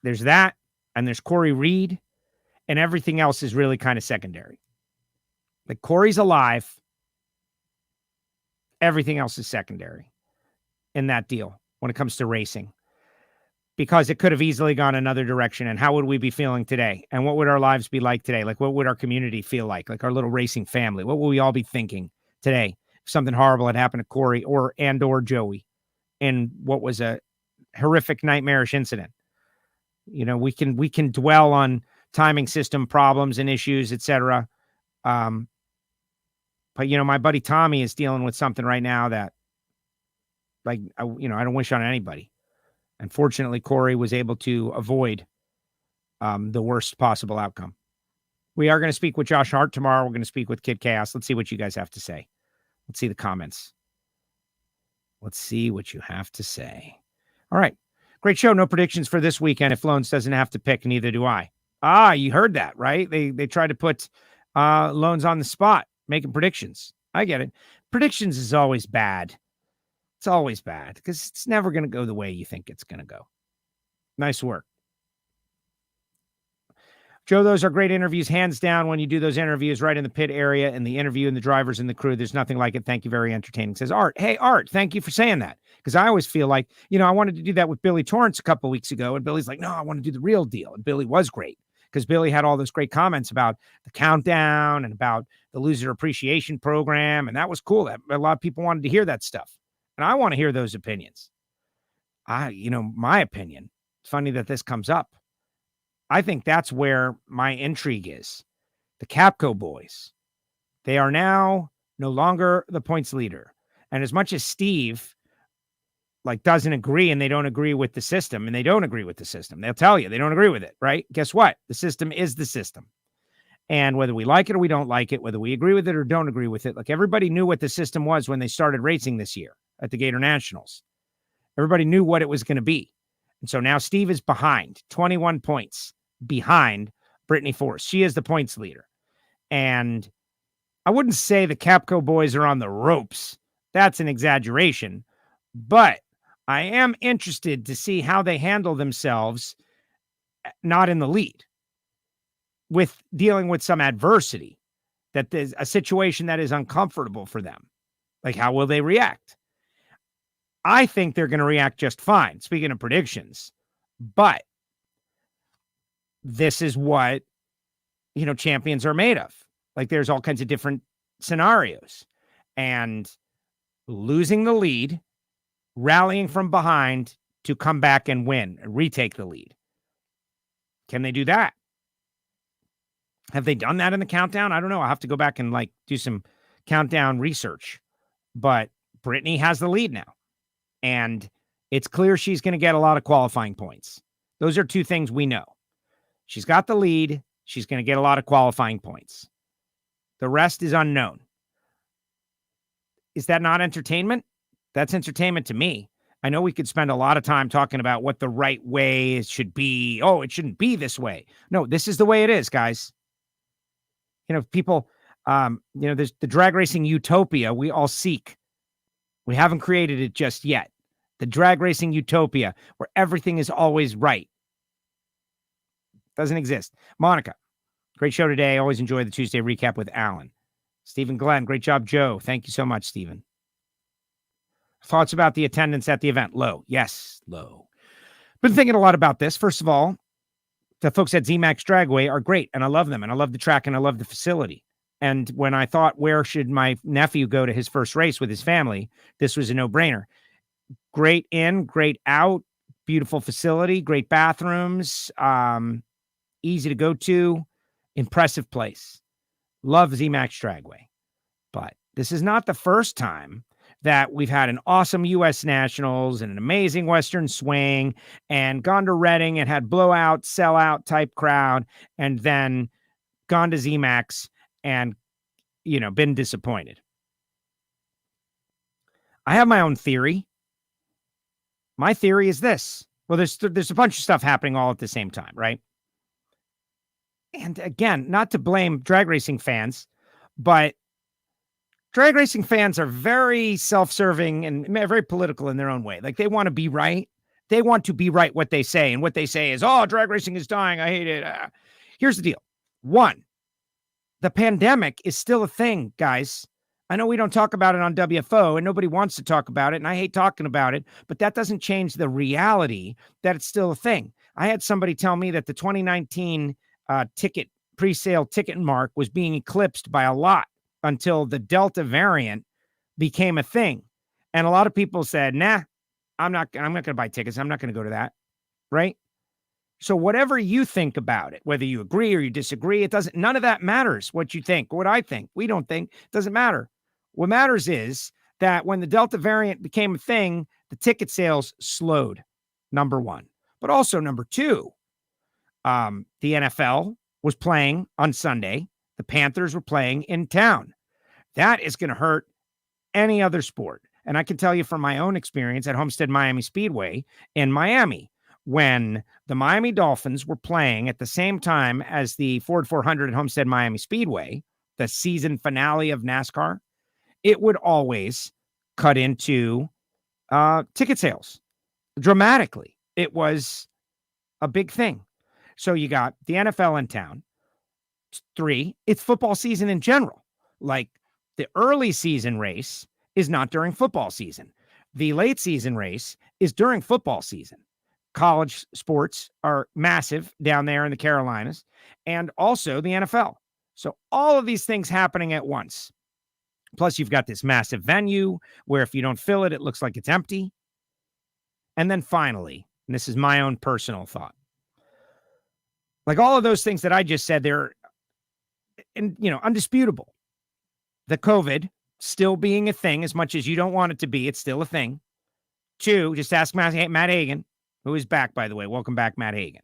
S2: there's that, and there's Corey Reed, and everything else is really kind of secondary. Like, Corey's alive. Everything else is secondary in that deal when it comes to racing, because it could have easily gone another direction. And how would we be feeling today? And what would our lives be like today? Like, what would our community feel like our little racing family? What would we all be thinking today if something horrible had happened to Corey or Joey in what was a horrific, nightmarish incident? We can dwell on timing system problems and issues, etc. But my buddy Tommy is dealing with something right now that, I don't wish on anybody. Unfortunately, Corey was able to avoid the worst possible outcome. We are going to speak with Josh Hart tomorrow. We're going to speak with Kid Chaos. Let's see what you guys have to say. Let's see the comments. Let's see what you have to say. All right. Great show. No predictions for this weekend. If Loans doesn't have to pick, neither do I. You heard that, right? They try to put Loans on the spot, making predictions. I get it. Predictions is always bad. It's always bad because it's never going to go the way you think it's going to go. Nice work. Joe, those are great interviews. Hands down, when you do those interviews right in the pit area and the interview and the drivers and the crew, there's nothing like it. Thank you. Very entertaining. Says Art. Hey, Art, thank you for saying that. Because I always feel like, I wanted to do that with Billy Torrance a couple of weeks ago. And Billy's like, no, I want to do the real deal. And Billy was great because Billy had all those great comments about the countdown and about the loser appreciation program. And that was cool. That a lot of people wanted to hear that stuff. And I want to hear those opinions. My opinion, it's funny that this comes up. I think that's where my intrigue is. The Capco boys, they are now no longer the points leader. And as much as Steve doesn't agree and they don't agree with the system, and they don't agree with the system, they'll tell you they don't agree with it, right? Guess what? The system is the system. And whether we like it or we don't like it, whether we agree with it or don't agree with it, everybody knew what the system was when they started racing this year at the Gator Nationals. Everybody knew what it was going to be. And so now Steve is behind, 21 points behind Brittany Force. She is the points leader. And I wouldn't say the Capco boys are on the ropes. That's an exaggeration. But I am interested to see how they handle themselves, not in the lead, with dealing with some adversity. that there's a situation that is uncomfortable for them. Like, how will they react? I think they're going to react just fine, speaking of predictions. But this is what, champions are made of. Like, there's all kinds of different scenarios. And losing the lead, rallying from behind to come back and win, retake the lead. Can they do that? Have they done that in the countdown? I don't know. I'll have to go back and do some countdown research. But Brittany has the lead now. And it's clear she's going to get a lot of qualifying points. Those are two things we know. She's got the lead. She's going to get a lot of qualifying points. The rest is unknown. Is that not entertainment? That's entertainment to me. I know we could spend a lot of time talking about what the right way should be. Oh, it shouldn't be this way. No, this is the way it is, guys. People, there's the drag racing utopia we all seek. We haven't created it just yet. The drag racing utopia where everything is always right. Doesn't exist. Monica, great show today. Always enjoy the Tuesday recap with Alan. Stephen Glenn, great job, Joe. Thank you so much, Stephen. Thoughts about the attendance at the event? Low. Yes, low. Been thinking a lot about this. First of all, the folks at ZMAX Dragway are great, and I love them, and I love the track, and I love the facility. And when I thought, where should my nephew go to his first race with his family, this was a no-brainer. Great in, great out, beautiful facility, great bathrooms, easy to go to, impressive place. Love ZMAX Dragway. But this is not the first time that we've had an awesome U.S. Nationals and an amazing Western Swing and gone to Reading and had blowout, sellout type crowd, and then gone to ZMAX and, been disappointed. I have my own theory. My theory is this. Well, there's a bunch of stuff happening all at the same time, right? And again, not to blame drag racing fans, but drag racing fans are very self-serving and very political in their own way. Like, they want to be right. They want to be right what they say. And what they say is, oh, drag racing is dying. I hate it. Here's the deal. One, the pandemic is still a thing, guys. I know we don't talk about it on WFO and nobody wants to talk about it. And I hate talking about it, but that doesn't change the reality that it's still a thing. I had somebody tell me that the 2019 pre-sale ticket mark was being eclipsed by a lot until the Delta variant became a thing. And a lot of people said, nah, I'm not going to buy tickets. I'm not going to go to that. Right. So whatever you think about it, whether you agree or you disagree, none of that matters. What you think, what I think, we don't think, doesn't matter. What matters is that when the Delta variant became a thing, the ticket sales slowed, number one. But also number two, the NFL was playing on Sunday. The Panthers were playing in town. That is going to hurt any other sport. And I can tell you from my own experience at Homestead Miami Speedway in Miami, when the Miami Dolphins were playing at the same time as the Ford 400 at Homestead Miami Speedway, the season finale of NASCAR, it would always cut into ticket sales dramatically. It was a big thing. So you got the NFL in town. 3, it's football season in general. Like, the early season race is not during football season. The late season race is during football season. College sports are massive down there in the Carolinas, and also the NFL. So all of these things happening at once. Plus, you've got this massive venue where if you don't fill it, it looks like it's empty. And then finally, and this is my own personal thought, like all of those things that I just said, they're undisputable. The COVID still being a thing, as much as you don't want it to be, it's still a thing. 2, just ask Matt Hagan, who is back, by the way. Welcome back, Matt Hagan.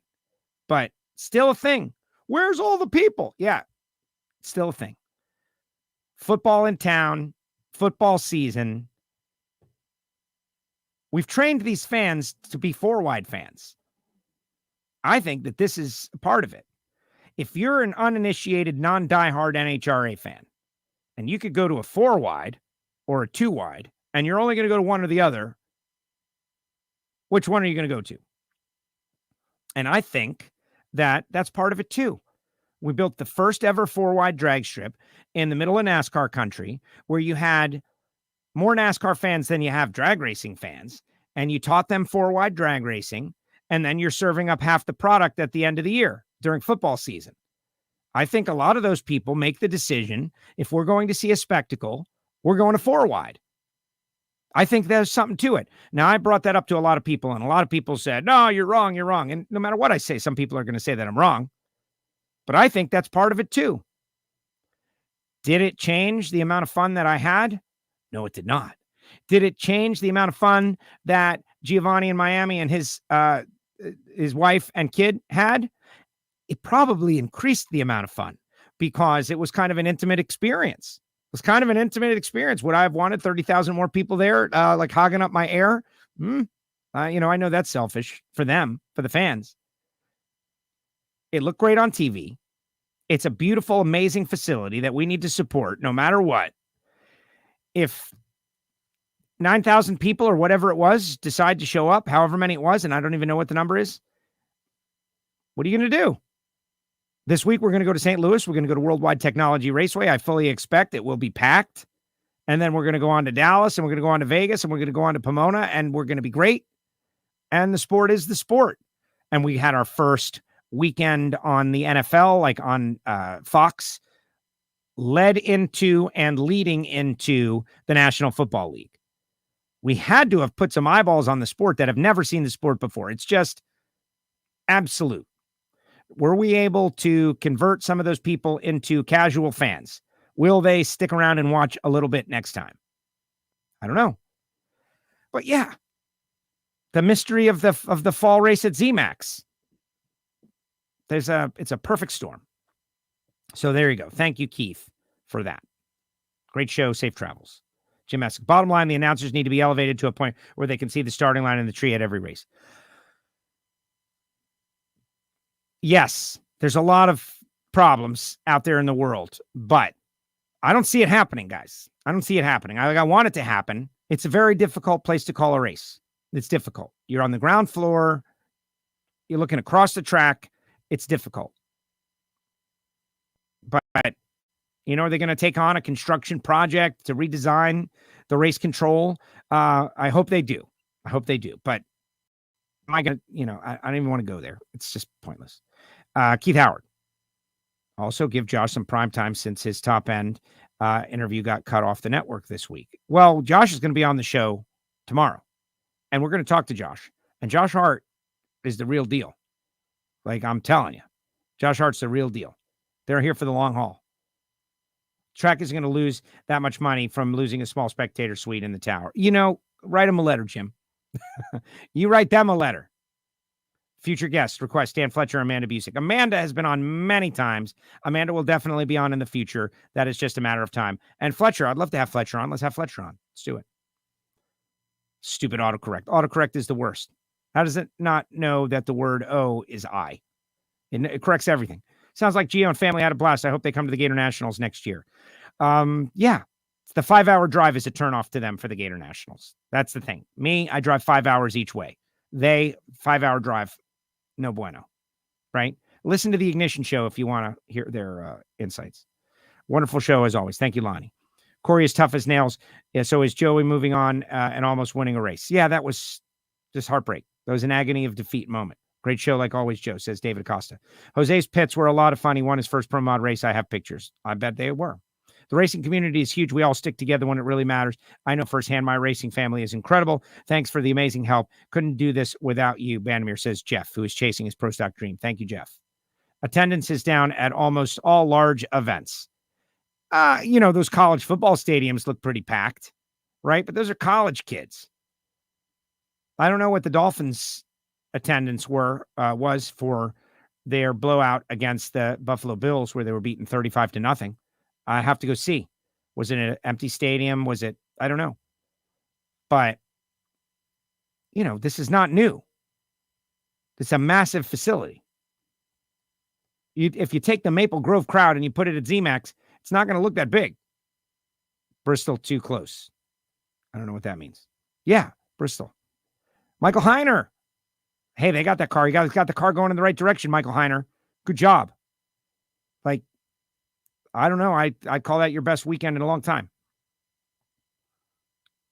S2: But still a thing. Where's all the people? Yeah, still a thing. Football in town, football season. We've trained these fans to be 4-wide fans. I think that this is a part of it. If you're an uninitiated, non-diehard NHRA fan, and you could go to a 4-wide or a 2-wide, and you're only going to go to one or the other, which one are you going to go to? And I think that that's part of it too. We built the first ever 4-wide drag strip in the middle of NASCAR country, where you had more NASCAR fans than you have drag racing fans, and you taught them 4-wide drag racing, and then you're serving up half the product at the end of the year during football season. I think a lot of those people make the decision, if we're going to see a spectacle, we're going to 4-wide. I think there's something to it. Now, I brought that up to a lot of people, and a lot of people said, no, you're wrong, you're wrong. And no matter what I say, some people are going to say that I'm wrong. But I think that's part of it too. Did it change the amount of fun that I had? No, it did not. Did it change the amount of fun that Giovanni in Miami and his wife and kid had? It probably increased the amount of fun because it was kind of an intimate experience. It was kind of an intimate experience. Would I have wanted 30,000 more people there, like hogging up my air? I know that's selfish for them, for the fans. It looked great on TV. It's a beautiful, amazing facility that we need to support no matter what. If 9,000 people or whatever it was decide to show up, however many it was, and I don't even know what the number is, what are you going to do? This week, we're going to go to St. Louis. We're going to go to Worldwide Technology Raceway. I fully expect it will be packed. And then we're going to go on to Dallas, and we're going to go on to Vegas, and we're going to go on to Pomona, and we're going to be great. And the sport is the sport. And we had our first weekend on the NFL, like on Fox, led into and leading into the National Football League. We had to have put some eyeballs on the sport that have never seen the sport before. It's just absolute. Were we able to convert some of those people into casual fans? Will they stick around and watch a little bit next time? I don't know. But yeah, the mystery of the fall race at ZMAX. It's a perfect storm. So there you go. Thank you, Keith, for that. Great show. Safe travels. Jim Essick. Bottom line, the announcers need to be elevated to a point where they can see the starting line in the tree at every race. Yes, there's a lot of problems out there in the world, but I don't see it happening, guys. I don't see it happening. I want it to happen. It's a very difficult place to call a race. It's difficult. You're on the ground floor. You're looking across the track. It's difficult. But, are they going to take on a construction project to redesign the race control? I hope they do. But am I going to, I don't even want to go there. It's just pointless. Keith Howard. Also give Josh some prime time since his top end interview got cut off the network this week. Well, Josh is going to be on the show tomorrow, and we're going to talk to Josh. And Josh Hart is the real deal. Like I'm telling you, Josh Hart's the real deal. They're here for the long haul. Track isn't going to lose that much money from losing a small spectator suite in the tower. Write them a letter, Jim. You write them a letter. Future guests request Dan Fletcher, Amanda Busick. Amanda has been on many times. Amanda will definitely be on in the future. That is just a matter of time. And Fletcher, I'd love to have Fletcher on. Let's have Fletcher on. Let's do it. Stupid autocorrect. Autocorrect is the worst. How does it not know that the word O is I? It corrects everything. Sounds like Gio and family had a blast. I hope they come to the Gator Nationals next year. Yeah. The 5-hour drive is a turnoff to them for the Gator Nationals. That's the thing. Me, I drive 5 hours each way. They, 5-hour drive, no bueno. Right? Listen to the Ignition Show if you want to hear their insights. Wonderful show as always. Thank you, Lonnie. Corey is tough as nails. Yeah, so is Joey moving on and almost winning a race. Yeah, that was just heartbreak. That was an agony of defeat moment. Great show like always, Joe, says David Acosta. Jose's pits were a lot of fun. He won his first Pro Mod race. I have pictures. I bet they were. The racing community is huge. We all stick together when it really matters. I know firsthand my racing family is incredible. Thanks for the amazing help. Couldn't do this without you, Banamir, says Jeff, who is chasing his pro stock dream. Thank you, Jeff. Attendance is down at almost all large events. Those college football stadiums look pretty packed, right? But those are college kids. I don't know what the Dolphins' attendance was for their blowout against the Buffalo Bills, where they were beaten 35-0. I have to go see. Was it an empty stadium? Was it? I don't know. But, this is not new. It's a massive facility. If you take the Maple Grove crowd and you put it at ZMAX, it's not going to look that big. Bristol too close. I don't know what that means. Yeah, Bristol. Michael Heiner. Hey, they got that car. You guys got the car going in the right direction, Michael Heiner. Good job. I don't know. I call that your best weekend in a long time.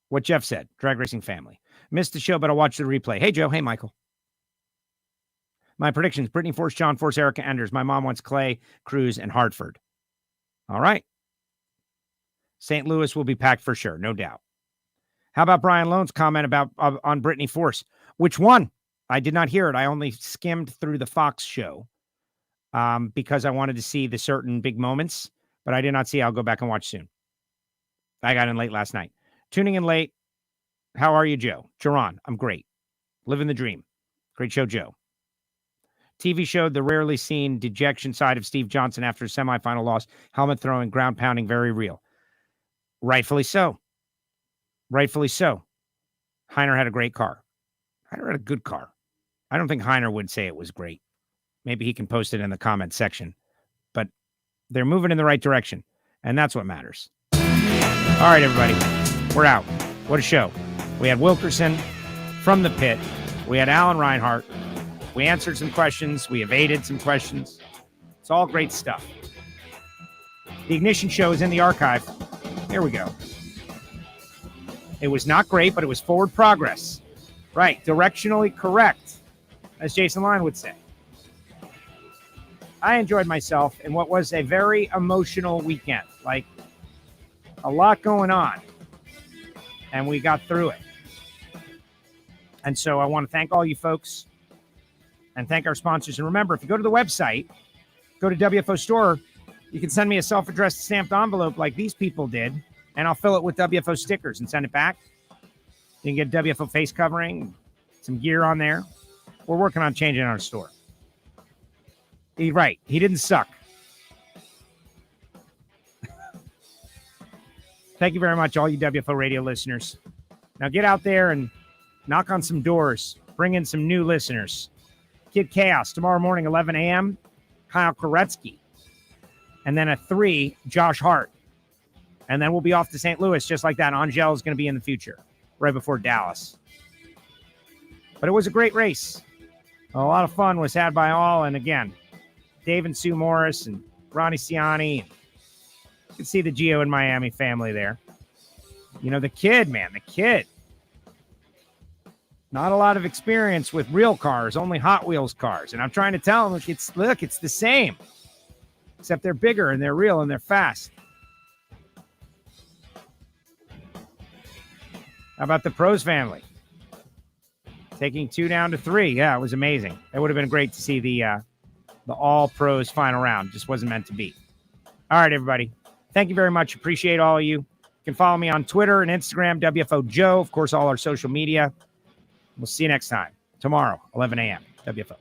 S2: What Jeff said, drag racing family. Missed the show, but I'll watch the replay. Hey, Joe. Hey, Michael. My predictions, Brittany Force, John Force, Erica Enders. My mom wants Clay, Cruz, and Hartford. All right. St. Louis will be packed for sure, no doubt. How about Brian Lone's comment about on Brittany Force? Which one? I did not hear it. I only skimmed through the Fox show because I wanted to see the certain big moments, but I did not see. I'll go back and watch soon. I got in late last night. Tuning in late. How are you, Joe? Jerron, I'm great. Living the dream. Great show, Joe. TV showed the rarely seen dejection side of Steve Johnson after a semifinal loss. Helmet throwing, ground pounding, very real. Rightfully so. Rightfully so. Heiner had a great car. Heiner had a good car. I don't think Heiner would say it was great. Maybe he can post it in the comment section. But they're moving in the right direction, and that's what matters. All right, everybody. We're out. What a show. We had Wilkerson from the pit. We had Alan Reinhardt. We answered some questions. We evaded some questions. It's all great stuff. The Ignition show is in the archive. Here we go. It was not great, but it was forward progress. Right. Directionally correct, as Jason Line would say. I enjoyed myself in what was a very emotional weekend. Like, a lot going on. And we got through it. And so I want to thank all you folks and thank our sponsors. And remember, if you go to the website, go to WFO Store, you can send me a self-addressed stamped envelope like these people did, and I'll fill it with WFO stickers and send it back. You can get WFO face covering, some gear on there. We're working on changing our store. He's right. He didn't suck. Thank you very much, all you WFO radio listeners. Now get out there and knock on some doors. Bring in some new listeners. Kid Chaos, tomorrow morning, 11 a.m., Kyle Koretsky. And then at 3, Josh Hart. And then we'll be off to St. Louis just like that. Angel is going to be in the future, right before Dallas. But it was a great race. A lot of fun was had by all. And again, Dave and Sue Morris and Ronnie Ciani. You can see the Gio in Miami family there. You know, the kid, man, the kid. Not a lot of experience with real cars, only Hot Wheels cars. And I'm trying to tell them, look, it's the same. Except they're bigger and they're real and they're fast. How about the Pros family? Taking 2 down to 3. Yeah, it was amazing. It would have been great to see the all Pros final round. Just wasn't meant to be. All right, everybody. Thank you very much. Appreciate all of you. You can follow me on Twitter and Instagram, WFOJoe. Of course, all our social media. We'll see you next time. Tomorrow, 11 a.m. WFO.